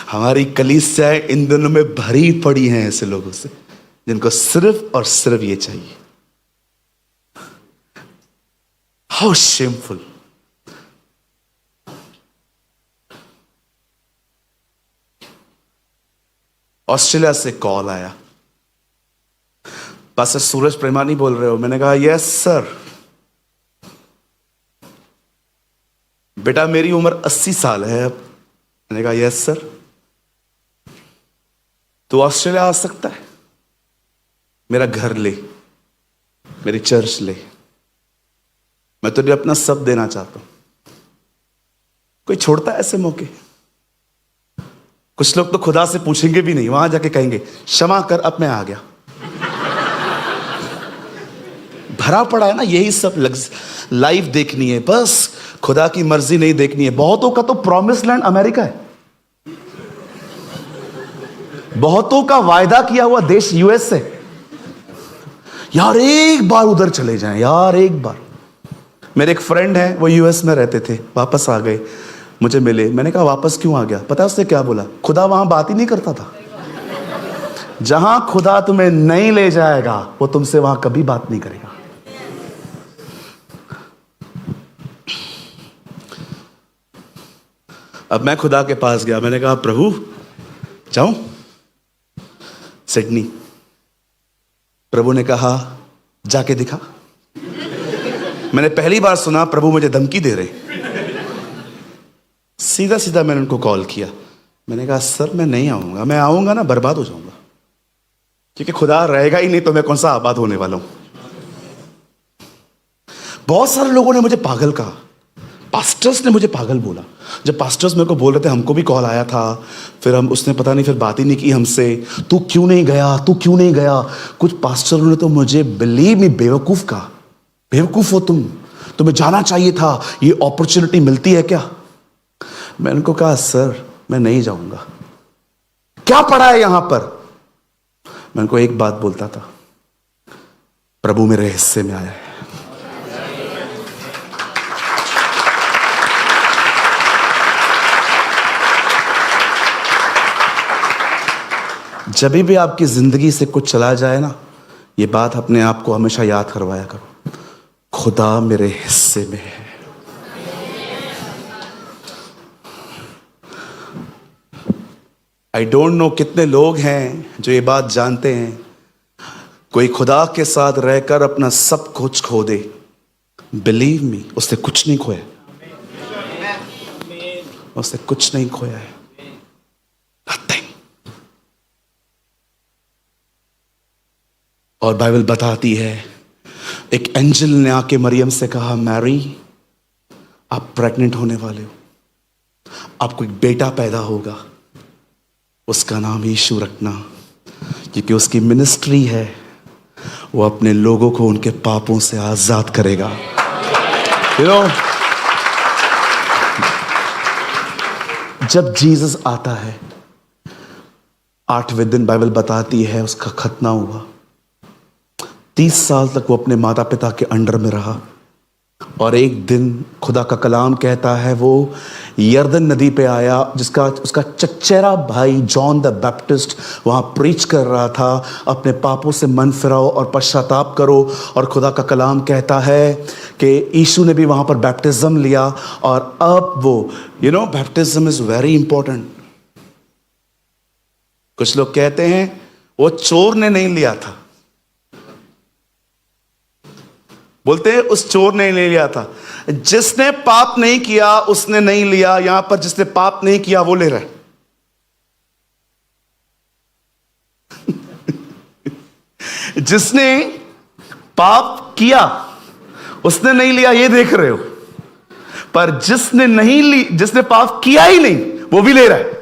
हमारी कलीसियाएं इन दिनों में भरी पड़ी हैं ऐसे लोगों से जिनको सिर्फ और सिर्फ ये चाहिए। How shameful. ऑस्ट्रेलिया से कॉल आया, पास्टर सूरज प्रेमानी बोल रहे हो? मैंने कहा यस सर। बेटा मेरी उम्र 80 साल है अब। मैंने कहा यस सर। तू ऑस्ट्रेलिया आ सकता है, मेरा घर ले, मेरी चर्च ले, मैं तुझे अपना सब देना चाहता हूं। कोई छोड़ता है ऐसे मौके? कुछ लोग तो खुदा से पूछेंगे भी नहीं, वहां जाके कहेंगे क्षमा कर अब मैं आ गया। भरा पड़ा है ना यही सब लाइफ देखनी है, बस खुदा की मर्जी नहीं देखनी है। बहुतों का तो प्रॉमिस लैंड अमेरिका है, बहुतों का वायदा किया हुआ देश यूएस है। यार एक बार उधर चले जाएं, यार एक बार। मेरे एक फ्रेंड है, वो यूएस में रहते थे, वापस आ गए, मुझे मिले। मैंने कहा वापस क्यों आ गया? पता है उसने क्या बोला? खुदा वहां बात ही नहीं करता था। जहां खुदा तुम्हें नहीं ले जाएगा वो तुमसे वहां कभी बात नहीं करेगा। अब मैं खुदा के पास गया, मैंने कहा प्रभु जाऊं सिडनी? प्रभु ने कहा जाके दिखा। मैंने पहली बार सुना प्रभु मुझे धमकी दे रहे। सीधा सीधा मैंने उनको कॉल किया, मैंने कहा सर मैं नहीं आऊंगा, मैं आऊंगा ना बर्बाद हो जाऊंगा। क्योंकि खुदा रहेगा ही नहीं तो मैं कौन सा आबाद होने वाला हूं। बहुत सारे लोगों ने मुझे पागल कहा, पास्टर्स ने मुझे पागल बोला। जब पास्टर्स मेरे को बोल रहे थे, हमको भी कॉल आया था, फिर उसने पता नहीं, फिर बात ही नहीं की हमसे, तू क्यों नहीं गया, तू क्यों नहीं गया। कुछ पास्टरों ने तो मुझे बिलीव मी बेवकूफ कहा, बेवकूफ हो तुम, तुम्हें जाना चाहिए था, ये अपॉर्चुनिटी मिलती है क्या। मैंने उनको कहा सर मैं नहीं जाऊंगा, क्या पड़ा है यहां पर। मैं उनको एक बात बोलता था, प्रभु मेरे हिस्से में आया है। जब भी आपकी जिंदगी से कुछ चला जाए ना, ये बात अपने आप को हमेशा याद करवाया करो, खुदा मेरे हिस्से में है। आई डोंट नो कितने लोग हैं जो ये बात जानते हैं, कोई खुदा के साथ रहकर अपना सब कुछ खो दे, बिलीव मी उसने कुछ नहीं खोया, उसने कुछ नहीं खोया है, नथिंग। और बाइबल बताती है, एक एंजल ने आके मरियम से कहा, मैरी आप प्रेग्नेंट होने वाले हो, आपको एक बेटा पैदा होगा, उसका नाम यीशु रखना, क्योंकि उसकी मिनिस्ट्री है, वो अपने लोगों को उनके पापों से आजाद करेगा। यू नो, जब जीसस आता है 8वें दिन बाइबल बताती है उसका खतना हुआ, 30 साल तक वो अपने माता पिता के अंडर में रहा, और एक दिन खुदा का कलाम कहता है वो यरदन नदी पे आया, जिसका उसका चचेरा भाई जॉन द बैप्टिस्ट वहां प्रीच कर रहा था, अपने पापों से मन फिराओ और पश्चाताप करो। और खुदा का कलाम कहता है कि यीशु ने भी वहां पर बैप्टिज्म लिया, और अब वो बैप्टिज्म इज वेरी इंपॉर्टेंट। कुछ लोग कहते हैं वो चोर ने नहीं लिया था, बोलते हैं उस चोर ने नहीं लिया था, जिसने पाप नहीं किया उसने नहीं लिया। यहां पर जिसने पाप नहीं किया वो ले रहा है। जिसने पाप किया उसने नहीं लिया, ये देख रहे हो, पर जिसने नहीं ली, जिसने पाप किया ही नहीं वो भी ले रहा है।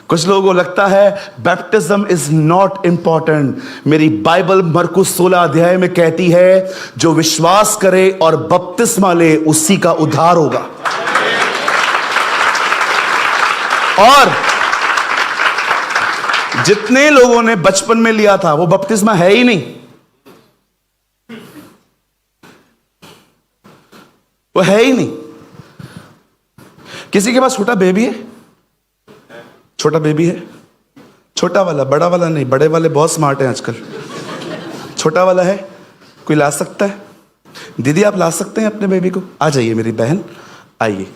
कुछ लोगों को लगता है बैप्टिज्म इज नॉट इंपॉर्टेंट। मेरी बाइबल मरकुस 16 अध्याय में कहती है, जो विश्वास करे और बपतिस्मा ले उसी का उद्धार होगा। और जितने लोगों ने बचपन में लिया था वो बपतिस्मा है ही नहीं, वो है ही नहीं। किसी के पास छोटा बेबी है? छोटा बेबी है, छोटा वाला, बड़ा वाला नहीं, बड़े वाले बहुत स्मार्ट हैं आजकल। छोटा वाला है, कोई ला सकता है? दीदी आप ला सकते हैं अपने बेबी को? आ जाइए मेरी बहन, आइए,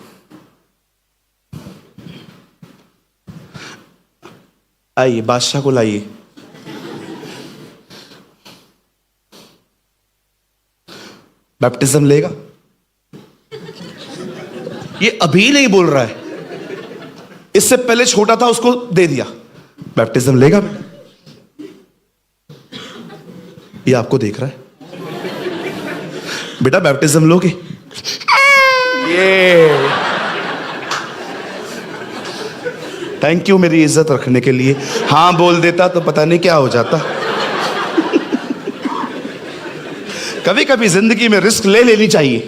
आइए, बादशाह को लाइए। बैप्टिज्म लेगा? ये अभी नहीं बोल रहा है, इससे पहले छोटा था उसको दे दिया। बैप्टिज्म लेगा बेटा? ये आपको देख रहा है, बेटा बैप्टिज्म लोगे? ये थैंक यू मेरी इज्जत रखने के लिए। हां बोल देता तो पता नहीं क्या हो जाता। कभी कभी जिंदगी में रिस्क ले लेनी चाहिए।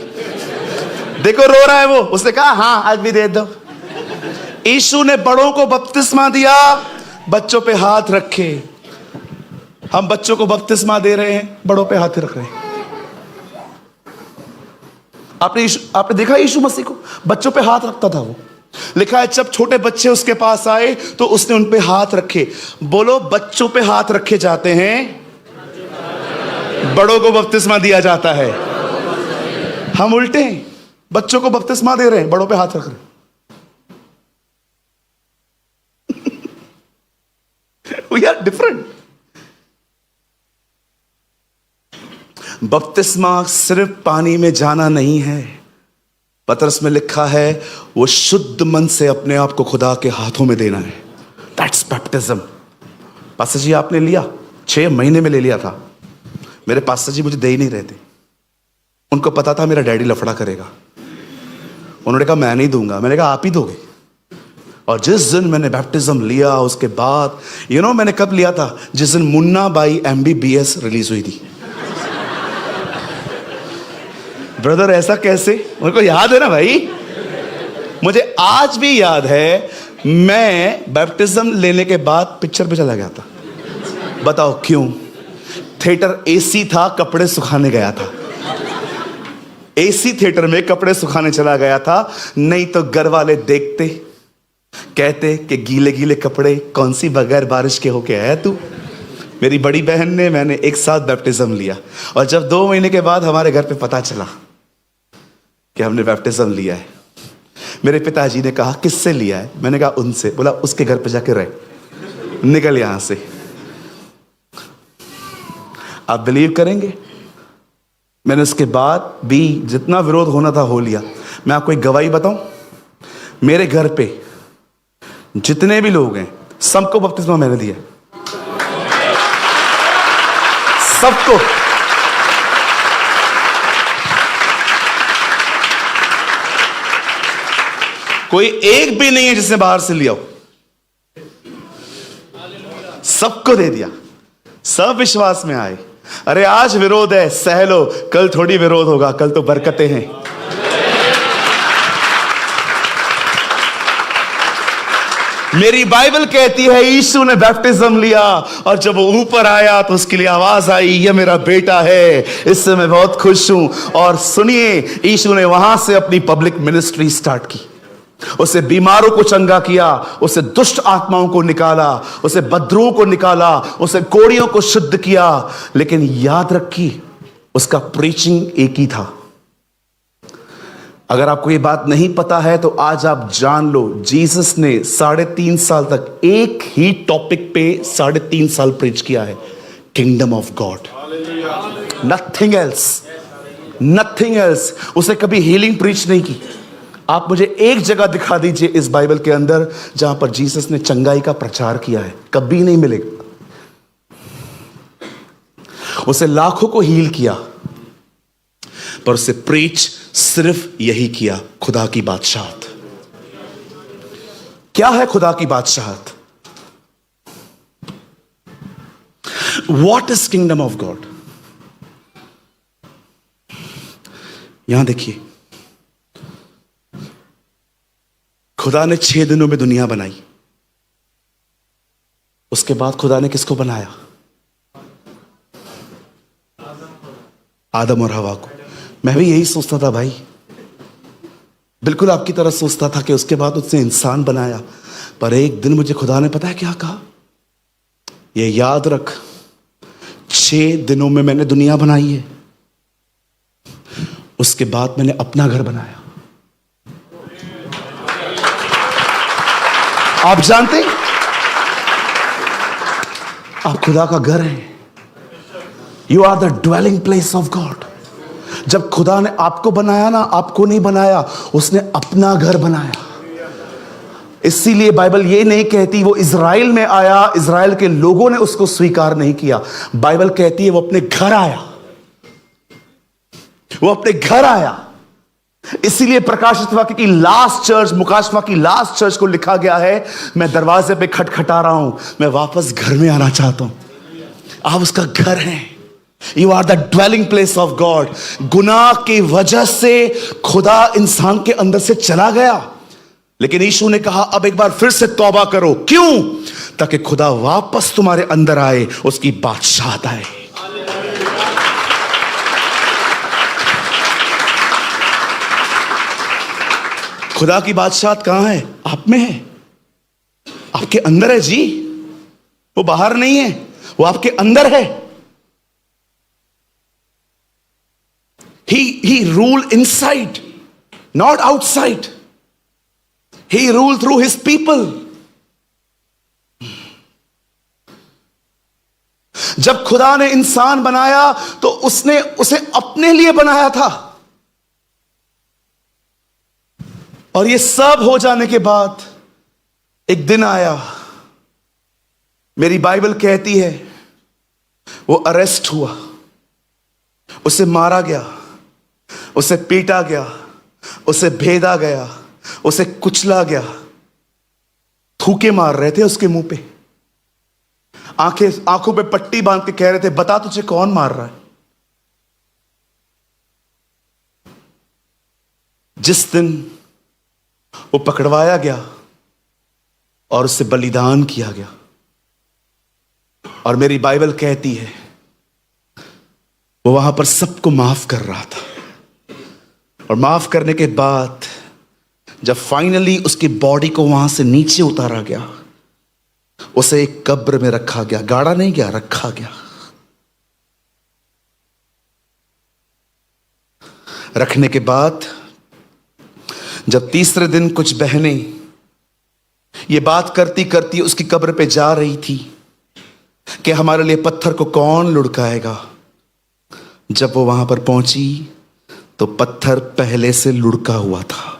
देखो रो रहा है वो, उसने कहा हां आज भी दे दो। यीशु ने बड़ों को बपतिस्मा दिया, बच्चों पे हाथ रखे। हम बच्चों को बपतिस्मा दे रहे हैं, बड़ों पे हाथ रख रहे हैं। आपने देखा यीशु मसीह को बच्चों पे हाथ रखता था वो। लिखा है जब छोटे बच्चे उसके पास आए तो उसने उन पे हाथ रखे। बोलो, बच्चों पे हाथ रखे जाते हैं, बड़ों को बपतिस्मा दिया जाता है। हम उल्टे हैं, बच्चों को बपतिस्मा दे रहे हैं, बड़ों पे हाथ रख रहे हैं। We are different. बपतिस्मा सिर्फ पानी में जाना नहीं है, पतरस में लिखा है वो शुद्ध मन से अपने आप को खुदा के हाथों में देना है। That's baptism. पास्टर जी आपने लिया, 6 महीने में ले लिया था। मेरे पास्टर जी मुझे दे ही नहीं रहे थे। उनको पता था मेरा डैडी लफड़ा करेगा। उन्होंने कहा मैं नहीं दूंगा। मैंने कहा आप ही दोगे। और जिस दिन मैंने बैप्टिज्म लिया उसके बाद मैंने कब लिया था? जिस दिन मुन्ना बाई MBBS रिलीज हुई थी। ब्रदर ऐसा कैसे? उनको याद है ना भाई। मुझे आज भी याद है, मैं बैप्टिज्म लेने के बाद पिक्चर पे चला गया था। बताओ क्यों? थिएटर AC था, कपड़े सुखाने गया था। AC थिएटर में कपड़े सुखाने चला गया था, नहीं तो घर वाले देखते, कहते कि गीले गीले कपड़े कौन सी बगैर बारिश के होके आया तू। मेरी बड़ी बहन ने, मैंने एक साथ बैप्टिज्म लिया। और जब 2 महीने के बाद हमारे घर पे पता चला कि हमने बैप्टिज्म लिया है, मेरे पिताजी ने कहा किससे लिया है? मैंने कहा उनसे। बोला उसके घर पे जाके रहे, निकल यहां से। आप बिलीव करेंगे, मैंने उसके बाद भी जितना विरोध होना था हो लिया। मैं आपको एक गवाही बताऊं, मेरे घर पे जितने भी लोग हैं सबको बपतिस्मा मैंने दिया, सबको। कोई एक भी नहीं है जिसने बाहर से लिया हो, सबको दे दिया। सब विश्वास में आए। अरे आज विरोध है, सह लो, कल थोड़ी विरोध होगा, कल तो बरकतें हैं। मेरी बाइबल कहती है यीशु ने बैप्टिज्म लिया और जब वो ऊपर आया तो उसके लिए आवाज आई, ये मेरा बेटा है, इससे मैं बहुत खुश हूं। और सुनिए, यीशु ने वहां से अपनी पब्लिक मिनिस्ट्री स्टार्ट की। उसे बीमारों को चंगा किया, उसे दुष्ट आत्माओं को निकाला, उसे बदरूह को निकाला, उसे कोड़ियों को शुद्ध किया। लेकिन याद रखिए, उसका प्रीचिंग एक ही था। अगर आपको ये बात नहीं पता है तो आज आप जान लो, जीसस ने 3.5 साल तक एक ही टॉपिक पे 3.5 साल प्रीच किया है, kingdom of God. Nothing else, nothing else. उसे कभी हीलिंग प्रीच नहीं की। आप मुझे एक जगह दिखा दीजिए इस बाइबल के अंदर जहां पर जीसस ने चंगाई का प्रचार किया है, कभी नहीं मिलेगा। उसे लाखों को हील किया, पर उसे प्रीच सिर्फ यही किया, खुदा की बादशाहत। क्या है खुदा की बादशाहत? What is kingdom of God? यहां देखिए, खुदा ने 6 दिनों में दुनिया बनाई। उसके बाद खुदा ने किसको बनाया? आदम और हवा को। मैं भी यही सोचता था भाई, बिल्कुल आपकी तरह सोचता था कि उसके बाद उसने इंसान बनाया। पर एक दिन मुझे खुदा ने पता है क्या कहा? ये याद रख, 6 दिनों में मैंने दुनिया बनाई है, उसके बाद मैंने अपना घर बनाया। आप जानते हैं, आप खुदा का घर हैं। You are the dwelling place of God. जब खुदा ने आपको बनाया ना, आपको नहीं बनाया, उसने अपना घर बनाया। इसीलिए बाइबल ये नहीं कहती वो इज़राइल में आया, इज़राइल के लोगों ने उसको स्वीकार नहीं किया। बाइबल कहती है वो अपने घर आया, वो अपने घर आया। इसीलिए प्रकाशित वाक्य की लास्ट चर्च, मुकाशवा की लास्ट चर्च को लिखा गया है, मैं दरवाजे पे खटखटा रहा हूं, मैं वापस घर में आना चाहता हूं। आप उसका घर हैं। You are the dwelling place of God. गुनाह की वजह से खुदा इंसान के अंदर से चला गया, लेकिन यीशु ने कहा अब एक बार फिर से तौबा करो। क्यों? ताकि खुदा वापस तुम्हारे अंदर आए, उसकी बादशाहत आए। खुदा की बादशाहत कहां है? आप में है, आपके अंदर है जी। वो बाहर नहीं है, वो आपके अंदर है। He ruled inside, not outside. He ruled through his people. जब खुदा ने इंसान बनाया तो उसने उसे अपने लिए बनाया था। और ये सब हो जाने के बाद एक दिन आया, मेरी बाइबल कहती है वो अरेस्ट हुआ, उसे मारा गया, उसे पीटा गया, उसे भेदा गया, उसे कुचला गया। थूके मार रहे थे उसके मुंह पे, आंखों पे पट्टी बांध के कह रहे थे बता तुझे कौन मार रहा है। जिस दिन वो पकड़वाया गया और उससे बलिदान किया गया, और मेरी बाइबल कहती है वो वहां पर सबको माफ कर रहा था, और माफ करने के बाद जब फाइनली उसकी बॉडी को वहां से नीचे उतारा गया, उसे एक कब्र में रखा गया, गाड़ा नहीं गया, रखा गया। रखने के बाद जब तीसरे दिन कुछ बहनें ये बात करती करती उसकी कब्र पे जा रही थी कि हमारे लिए पत्थर को कौन लुढ़काएगा, जब वो वहां पर पहुंची तो पत्थर पहले से लुढ़का हुआ था।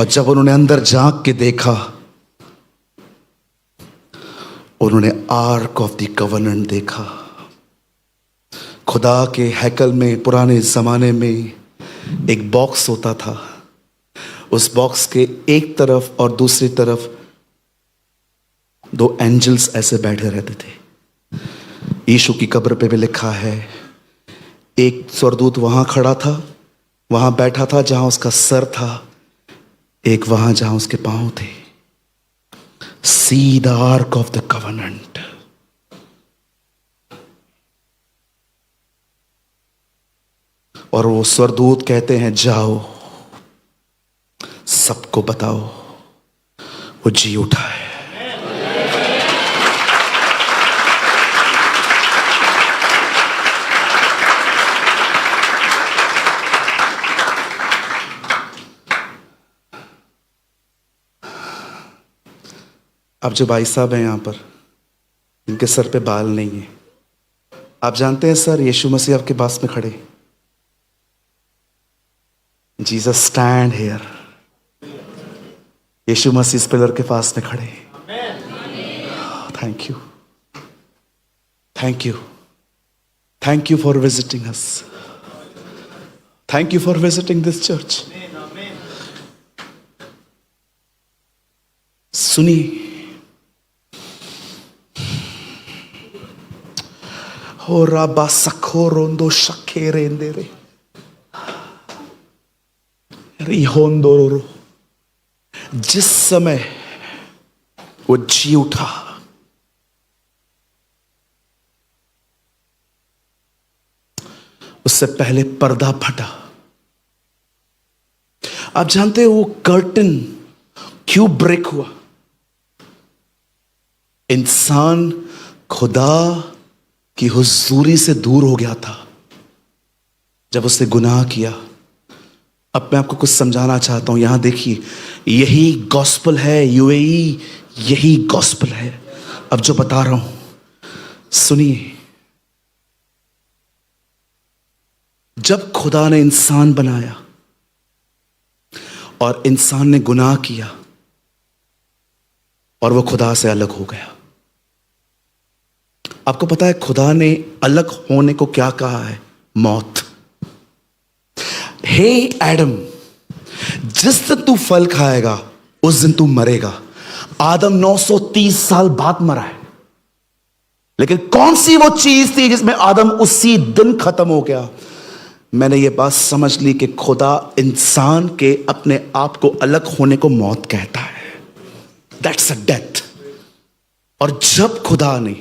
और जब उन्होंने अंदर झांक के देखा, उन्होंने आर्क ऑफ द कवनेंट देखा। खुदा के हैकल में पुराने जमाने में एक बॉक्स होता था, उस बॉक्स के एक तरफ और दूसरी तरफ दो एंजल्स ऐसे बैठे रहते थे। यीशु की कब्र पे भी लिखा है, एक स्वर्गदूत वहां खड़ा था, वहां बैठा था जहां उसका सर था, एक वहां जहां उसके पांव थे। See the arc of the covenant. और वो स्वर्गदूत कहते हैं जाओ सबको बताओ वो जी उठा है। अब जो भाई साहब हैं यहां पर, इनके सर पे बाल नहीं है, आप जानते हैं सर यीशु मसीह आपके पास में खड़े। Jesus stand here. यीशु मसीह इस पिलर के पास में खड़े। Thank you, thank you, thank you for visiting us, thank you for visiting this church. सुनिए, हो राबा सखो रोंदो शखे रेंदे रे रिहोंदोरो। जिस समय वो जी उठा, उससे पहले पर्दा फटा। आप जानते हो वो कर्टन क्यों ब्रेक हुआ? इंसान खुदा की हुजूरी से दूर हो गया था जब उसने गुनाह किया। अब मैं आपको कुछ समझाना चाहता हूं, यहां देखिए, यही गॉस्पल है यूएई, यही गॉस्पल है अब जो बता रहा हूं, सुनिए। जब खुदा ने इंसान बनाया और इंसान ने गुनाह किया और वो खुदा से अलग हो गया। आपको पता है खुदा ने अलग होने को क्या कहा है? मौत। हे एडम, जिस दिन तू फल खाएगा उस दिन तू मरेगा। आदम 930 साल बाद मरा है, लेकिन कौन सी वो चीज थी जिसमें आदम उसी दिन खत्म हो गया? मैंने ये बात समझ ली कि खुदा इंसान के अपने आप को अलग होने को मौत कहता है। That's a death. और जब खुदा ने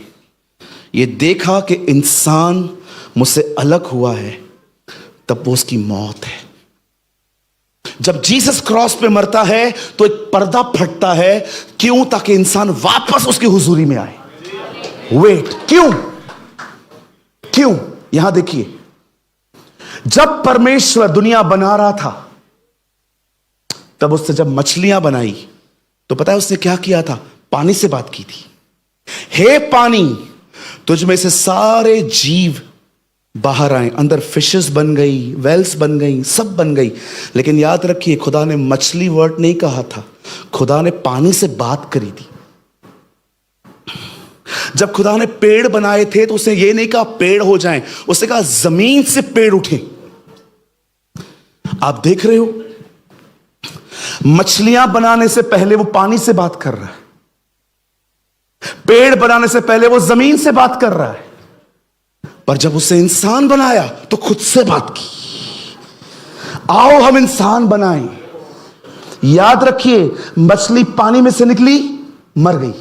ये देखा कि इंसान मुझसे अलग हुआ है, तब वो उसकी मौत है। जब जीसस क्रॉस पे मरता है तो एक पर्दा फटता है। क्यों? ताकि इंसान वापस उसकी हुजूरी में आए। वेट, क्यों? क्यों? यहां देखिए, जब परमेश्वर दुनिया बना रहा था, तब उससे जब मछलियां बनाई तो पता है उसने क्या किया था? पानी से बात की थी। हे पानी, तुझ में से सारे जीव बाहर आए, अंदर फिशेस बन गई, वेल्स बन गई, सब बन गई। लेकिन याद रखिए, खुदा ने मछली वर्ड नहीं कहा था, खुदा ने पानी से बात करी थी। जब खुदा ने पेड़ बनाए थे तो उसने ये नहीं कहा पेड़ हो जाएं, उसने कहा जमीन से पेड़ उठे। आप देख रहे हो, मछलियां बनाने से पहले वो पानी से बात कर रहा है, पेड़ बनाने से पहले वो जमीन से बात कर रहा है, पर जब उसे इंसान बनाया तो खुद से बात की, आओ हम इंसान बनाएं। याद रखिए, मछली पानी में से निकली, मर गई,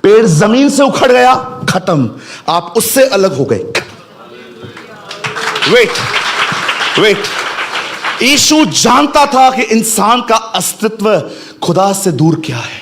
पेड़ जमीन से उखड़ गया, खत्म, आप उससे अलग हो गए। वेट, यीशु जानता था कि इंसान का अस्तित्व खुदा से दूर क्या है,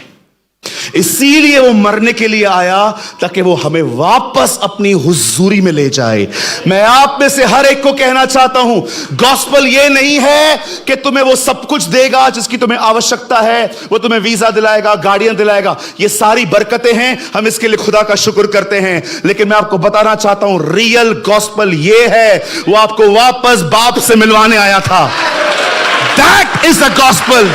इसीलिए वो मरने के लिए आया ताकि वो हमें वापस अपनी हुजूरी में ले जाए। मैं आप में से हर एक को कहना चाहता हूं, गॉस्पल ये नहीं है कि तुम्हें वो सब कुछ देगा जिसकी तुम्हें आवश्यकता है, वो तुम्हें वीजा दिलाएगा, गाड़ियां दिलाएगा, ये सारी बरकतें हैं, हम इसके लिए खुदा का शुक्र करते हैं। लेकिन मैं आपको बताना चाहता हूं, रियल गॉस्पल ये है, वो आपको वापस बाप से मिलवाने आया था। That is the gospel.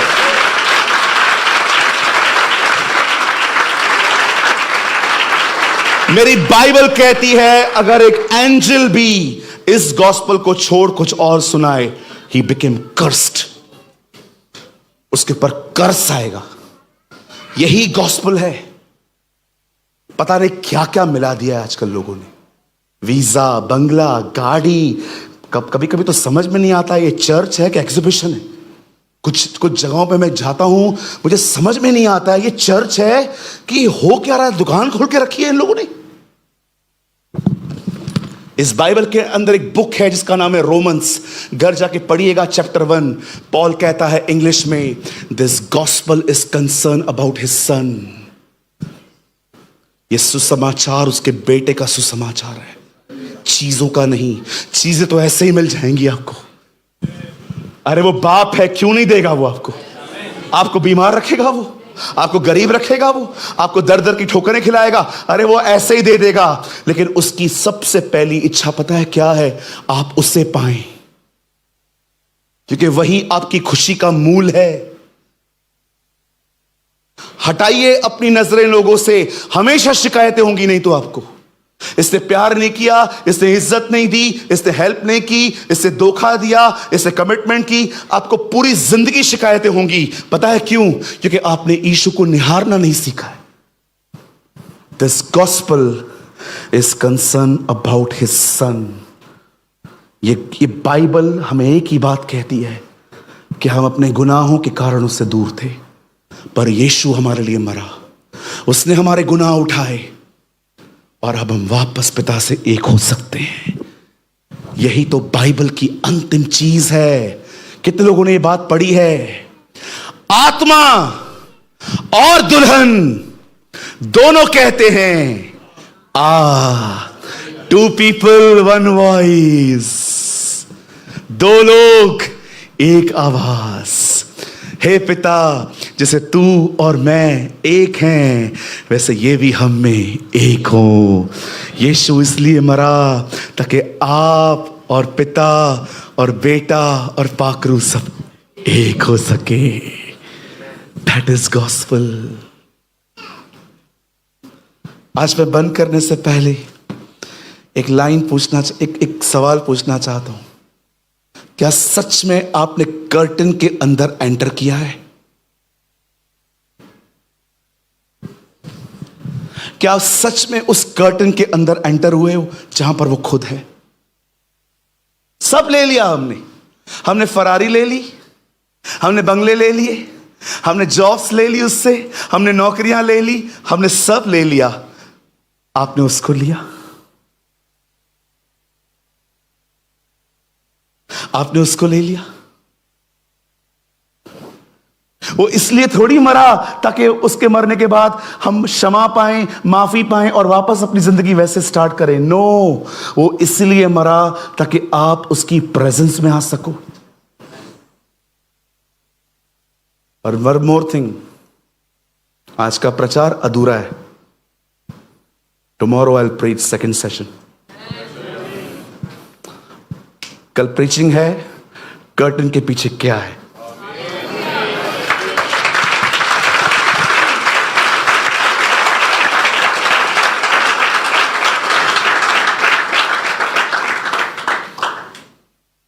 मेरी बाइबल कहती है, अगर एक एंजल भी इस गॉस्पल को छोड़ कुछ और सुनाए, ही बिकेम कर्स्ड, उसके ऊपर कर्स आएगा। यही गॉस्पल है। पता नहीं क्या क्या मिला दिया है आजकल लोगों ने, वीजा, बंगला, गाड़ी। कभी कभी तो समझ में नहीं आता ये चर्च है कि एग्जीबिशन है। कुछ जगहों पे मैं जाता हूं, मुझे समझ में नहीं आता ये चर्च है कि हो क्या रहा है। दुकान खोल के रखी है इन लोगों ने। इस बाइबल के अंदर एक बुक है जिसका नाम है रोमन्स, घर जाके पढ़िएगा, चैप्टर 1। पॉल कहता है इंग्लिश में, this gospel is concern about his son. ये सुसमाचार उसके बेटे का सुसमाचार है, चीजों का नहीं। चीजें तो ऐसे ही मिल जाएंगी आपको। अरे वो बाप है, क्यों नहीं देगा वो आपको? आपको बीमार रखेगा वो, आपको गरीब रखेगा वो, आपको दर दर की ठोकरें खिलाएगा, अरे वो ऐसे ही दे देगा। लेकिन उसकी सबसे पहली इच्छा पता है क्या है? आप उससे पाएं, क्योंकि वही आपकी खुशी का मूल है। हटाइए अपनी नजरें लोगों से, हमेशा शिकायतें होंगी नहीं तो आपको। इसने प्यार नहीं किया, इसने इज्जत नहीं दी, इसने हेल्प नहीं की, इसने धोखा दिया, इसने कमिटमेंट की, आपको पूरी जिंदगी शिकायतें होंगी। पता है क्यों? क्योंकि आपने यीशु को निहारना नहीं सीखा है। This gospel is concern about his son. ये बाइबल हमें एक ही बात कहती है कि हम अपने गुनाहों के कारण उससे दूर थे, पर यीशु हमारे लिए मरा, उसने हमारे गुनाह उठाए और अब हम वापस पिता से एक हो सकते हैं। यही तो बाइबल की अंतिम चीज है। कितने लोगों ने ये बात पढ़ी है? आत्मा और दुल्हन दोनों कहते हैं, टू पीपल वन वॉइस, दो लोग एक आवाज। हे पिता, जैसे तू और मैं एक हैं, वैसे ये भी हम में एक हो। यीशु इसलिए मरा ताकि आप और पिता और बेटा और पाकरू सब एक हो सके। That is gospel. आज मैं बंद करने से पहले एक लाइन पूछना, एक सवाल पूछना चाहता हूं। क्या सच में आपने कर्टन के अंदर एंटर किया है? क्या आप सच में उस कर्टन के अंदर एंटर हुए हो जहां पर वो खुद है? सब ले लिया हमने फरारी ले ली, हमने बंगले ले लिए, हमने जॉब्स ले ली उससे, हमने नौकरियां ले ली, हमने सब ले लिया। आपने उसको लिया? आपने उसको ले लिया? वो इसलिए थोड़ी मरा ताकि उसके मरने के बाद हम क्षमा पाएं, माफी पाएं और वापस अपनी जिंदगी वैसे स्टार्ट करें। नो, वो इसलिए मरा ताकि आप उसकी प्रेजेंस में आ सको। और वन मोर थिंग, आज का प्रचार अधूरा है। Tomorrow I will preach second session. कल प्रीचिंग है, कर्टन के पीछे क्या है।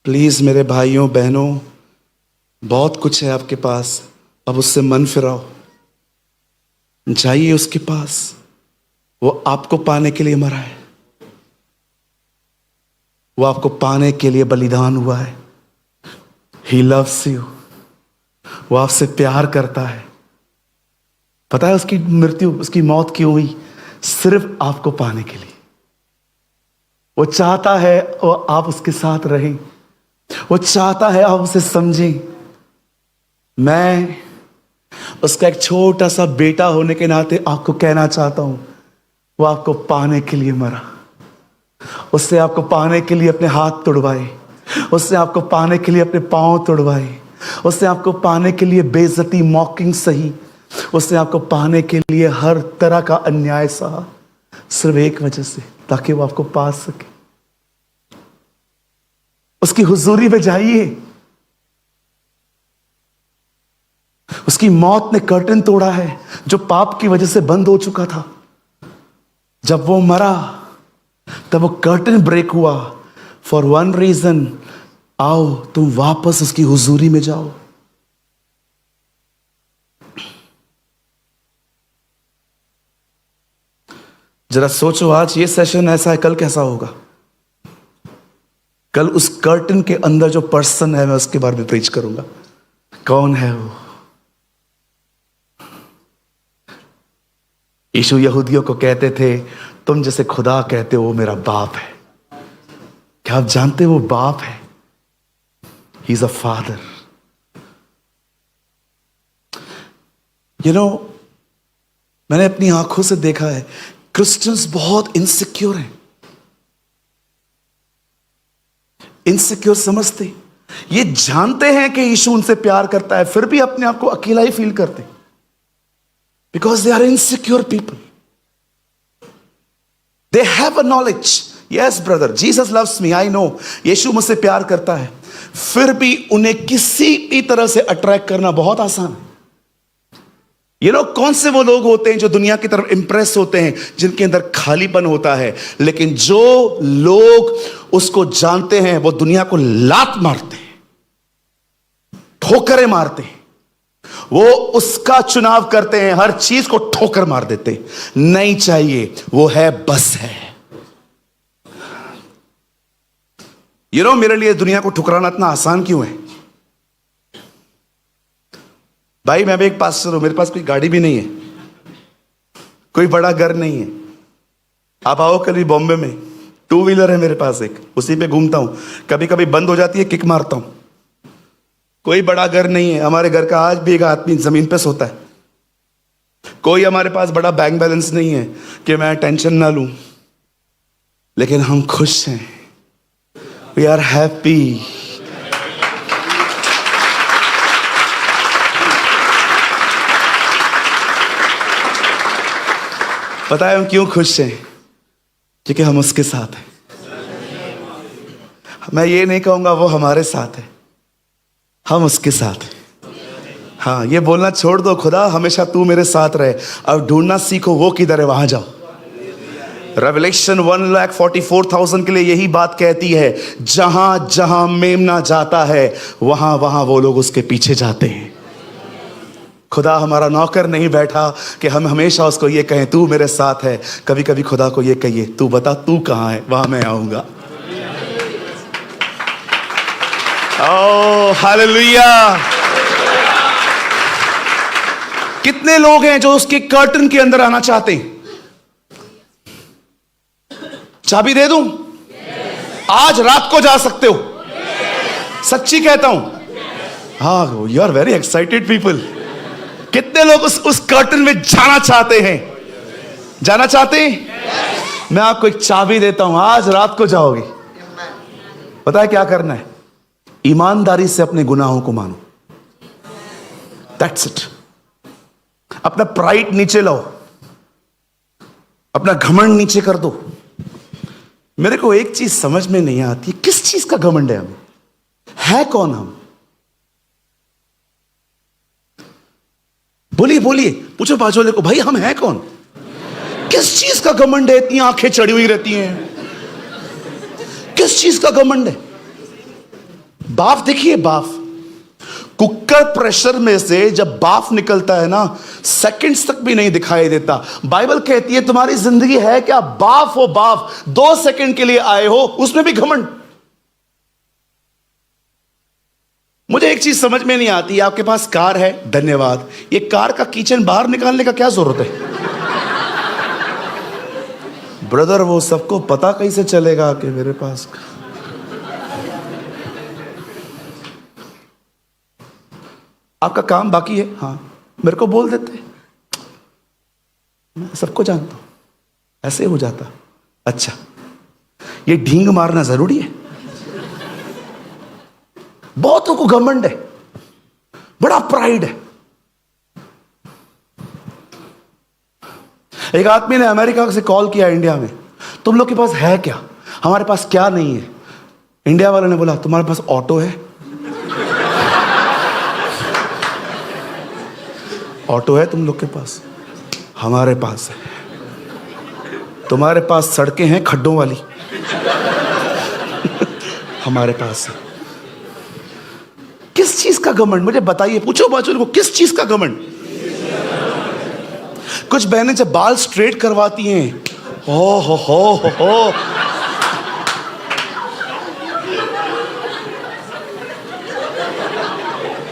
प्लीज मेरे भाइयों बहनों, बहुत कुछ है आपके पास, अब उससे मन फिराओ, जाइए उसके पास। वो आपको पाने के लिए मरा है, वो आपको पाने के लिए बलिदान हुआ है। He loves you, वो आपसे प्यार करता है। पता है उसकी मृत्यु, उसकी मौत क्यों हुई? सिर्फ आपको पाने के लिए। वो चाहता है वो आप उसके साथ रहें, वो चाहता है आप उसे समझें। मैं उसका एक छोटा सा बेटा होने के नाते आपको कहना चाहता हूं, वो आपको पाने के लिए मरा। उससे आपको पाने के लिए अपने हाथ तोड़वाए, उससे आपको पाने के लिए अपने पांव तोड़वाए, उससे आपको पाने के लिए बेइज्जती मॉकिंग सही, उससे आपको पाने के लिए हर तरह का अन्याय सहा, सिर्फ एक वजह से, ताकि वो आपको पा सके। उसकी हुजूरी में जाइए। उसकी मौत ने कर्टन तोड़ा है जो पाप की वजह से बंद हो चुका था। जब वो मरा तब वो कर्टन ब्रेक हुआ फॉर वन रीजन। आओ तुम वापस उसकी हुजूरी में जाओ। जरा सोचो, आज ये सेशन ऐसा है, कल कैसा होगा? कल उस कर्टन के अंदर जो पर्सन है, मैं उसके बारे में प्रीच करूंगा। कौन है वो? यीशु यहूदियों को कहते थे, तुम जैसे खुदा कहते हो वो मेरा बाप है। क्या आप जानते हो वो बाप है? He is a father. मैंने अपनी आंखों से देखा है, क्रिश्चियंस बहुत इनसिक्योर हैं। इनसिक्योर समझते, ये जानते हैं कि यीशु उनसे प्यार करता है, फिर भी अपने आप को अकेला ही फील करते, because they are insecure people. They have a knowledge, yes brother, Jesus loves me, I know, यीशु मुझसे प्यार करता है, फिर भी उन्हें किसी भी तरह से अट्रैक्ट करना बहुत आसान है। कौन से वो लोग होते हैं जो दुनिया की तरफ इंप्रेस होते हैं, जिनके अंदर खालीपन होता है, लेकिन जो लोग उसको जानते हैं वो दुनिया को लात मारते हैं, ठोकरें मारते हैं, वो उसका चुनाव करते हैं, हर चीज को ठोकर मार देते हैं। नहीं चाहिए, वो है, बस है। मेरे लिए दुनिया को ठुकराना इतना आसान क्यों है? भाई मैं भी एक पास्टर हूं, मेरे पास कोई गाड़ी भी नहीं है, कोई बड़ा घर नहीं है। आप आओ कभी बॉम्बे में, 2 व्हीलर है मेरे पास एक, उसी पे घूमता हूं, कभी कभी बंद हो जाती है, किक मारता हूं। कोई बड़ा घर नहीं है, हमारे घर का आज भी एक आदमी जमीन पे सोता है। कोई हमारे पास बड़ा बैंक बैलेंस नहीं है कि मैं टेंशन ना लूं, लेकिन हम खुश हैं। We are happy. पता है हम क्यों खुश हैं? क्योंकि हम उसके साथ हैं। मैं ये नहीं कहूंगा वो हमारे साथ है, हम उसके साथ हैं। हाँ, ये बोलना छोड़ दो, खुदा हमेशा तू मेरे साथ रहे। अब ढूंढना सीखो वो किधर है, वहां जाओ। रेवलेशन 1,44,000 के लिए यही बात कहती है, जहां जहां मेमना जाता है वहां वहां वो लोग उसके पीछे जाते हैं। खुदा हमारा नौकर नहीं बैठा कि हम हमेशा उसको ये कहें तू मेरे साथ है। कभी कभी खुदा को ये कहिए, तू बता तू कहां है, वहां मैं आऊंगा। Oh hallelujah. कितने लोग हैं जो उसके कर्टन के अंदर आना चाहते हैं? चाबी दे दूं? आज रात को जा सकते हो। सच्ची कहता हूं। हाँ, you are very excited people. कितने लोग उस कर्टन में जाना चाहते हैं? जाना चाहते हैं? मैं आपको एक चाबी देता हूं, आज रात को जाओगे। पता है क्या करना है? ईमानदारी से अपने गुनाहों को मानो। That's it. अपना प्राइड नीचे लाओ, अपना घमंड नीचे कर दो। मेरे को एक चीज समझ में नहीं आती, किस चीज का घमंड है हमें? है कौन हम? बोलिए बोलिए, पूछो बाजू वाले को, भाई हम हैं कौन? किस चीज का घमंड है? इतनी आंखें चढ़ी हुई रहती हैं, किस चीज का घमंड है? बाफ देखिए, बाफ, कुकर प्रेशर में से जब बाफ निकलता है ना, सेकंड्स तक भी नहीं दिखाई देता। बाइबल कहती है तुम्हारी जिंदगी है क्या? बाफ हो बाफ, 2 सेकंड के लिए आए हो, उसमें भी घमंड। मुझे एक चीज समझ में नहीं आती, आपके पास कार है, धन्यवाद, ये कार का किचन बाहर निकालने का क्या जरूरत है? ब्रदर वो सबको पता कैसे चलेगा कि मेरे पास आपका काम बाकी है? हाँ, मेरे को बोल देते, मैं सबको जानता हूं, ऐसे हो जाता। अच्छा, ये ढींग मारना जरूरी है? बहुतों को घमंड है, बड़ा प्राइड है। एक आदमी ने अमेरिका से कॉल किया इंडिया में, तुम लोग के पास है क्या? हमारे पास क्या नहीं है? इंडिया वाले ने बोला तुम्हारे पास ऑटो है? ऑटो है तुम लोग के पास? हमारे पास है। तुम्हारे पास सड़कें हैं खड्डों वाली? हमारे पास है। किस चीज का घमंड? मुझे बताइए, पूछो बाजू को, किस चीज का घमंड? कुछ बहनें जब बाल स्ट्रेट करवाती हैं, हो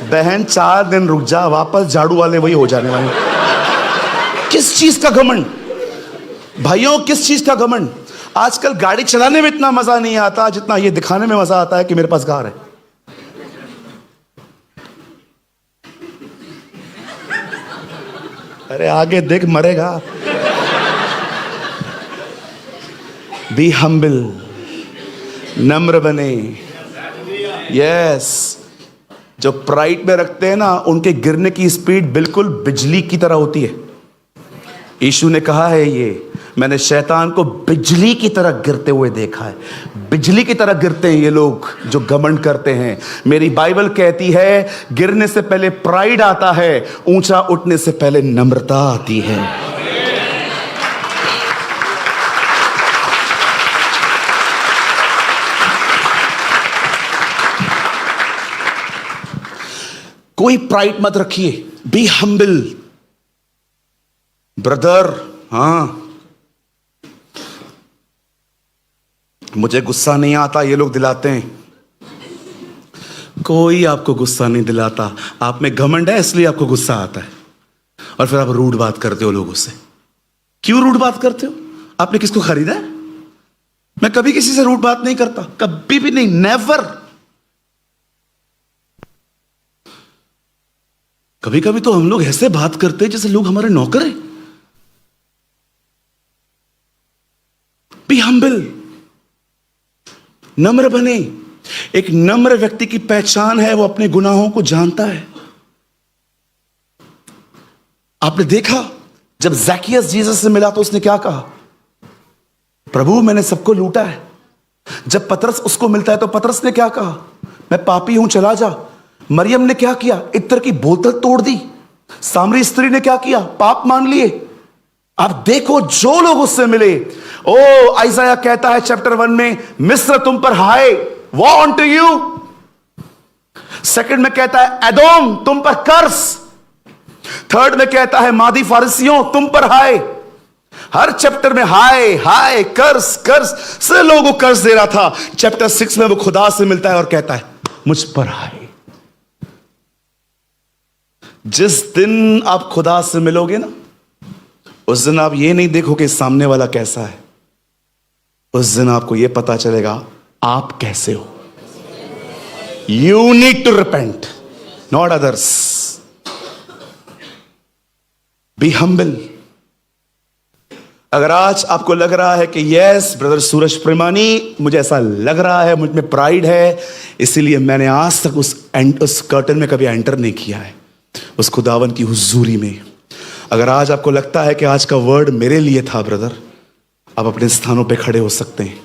बहन 4 दिन रुक जा, वापस झाड़ू वाले वही हो जाने वाले। किस चीज का घमंड? भाइयों किस चीज का घमंड? आजकल गाड़ी चलाने में इतना मजा नहीं आता जितना ये दिखाने में मजा आता है कि मेरे पास कार है। अरे आगे देख, मरेगा। बी हम्बल, नम्र बने। यस, जो प्राइड में रखते हैं ना, उनके गिरने की स्पीड बिल्कुल बिजली की तरह होती है। यीशु ने कहा है, ये मैंने शैतान को बिजली की तरह गिरते हुए देखा है। बिजली की तरह गिरते हैं ये लोग जो घमंड करते हैं। मेरी बाइबल कहती है गिरने से पहले प्राइड आता है, ऊंचा उठने से पहले नम्रता आती है। कोई प्राइड मत रखिए, बी हम्बल ब्रदर। हाँ, मुझे गुस्सा नहीं आता, ये लोग दिलाते हैं। कोई आपको गुस्सा नहीं दिलाता, आप में घमंड है इसलिए आपको गुस्सा आता है। और फिर आप रूड बात करते हो लोगों से। क्यों रूड बात करते हो? आपने किसको खरीदा है? मैं कभी किसी से रूड बात नहीं करता, कभी भी नहीं, नेवर। कभी कभी तो हम लोग ऐसे बात करते हैं जैसे लोग हमारे नौकर हैं। बी हम्बल, नम्र बने। एक नम्र व्यक्ति की पहचान है वो अपने गुनाहों को जानता है। आपने देखा जब ज़ैकियस जीसस से मिला तो उसने क्या कहा? प्रभु मैंने सबको लूटा है। जब पतरस उसको मिलता है तो पतरस ने क्या कहा? मैं पापी हूं, चला जा। मरियम ने क्या किया? इत्र की बोतल तोड़ दी। सामरी स्त्री ने क्या किया? पाप मान लिए। अब देखो जो लोग उससे मिले, ओ आइज़ाया कहता है चैप्टर 1 में, मिस्र तुम पर हाय, वो ऑन टू यू। सेकंड में कहता है एदोम तुम पर कर्स। थर्ड में कहता है मादी फारसियों तुम पर हाय। हर चैप्टर में हाय हाय, कर्स कर्स, से लोगों को कर्स दे रहा था। चैप्टर 6 में वो खुदा से मिलता है और कहता है मुझ पर हाय। जिस दिन आप खुदा से मिलोगे ना, उस दिन आप ये नहीं देखोगे सामने वाला कैसा है, उस दिन आपको यह पता चलेगा आप कैसे हो। You need to repent, not others. Be humble. अगर आज आपको लग रहा है कि यस ब्रदर सूरज प्रेमानी, मुझे ऐसा लग रहा है, मुझ में प्राइड है, इसीलिए मैंने आज तक उस कर्टन में कभी एंटर नहीं किया है, उस खुदावन की हुजूरी में। अगर आज आपको लगता है कि आज का वर्ड मेरे लिए था ब्रदर, आप अपने स्थानों पे खड़े हो सकते हैं।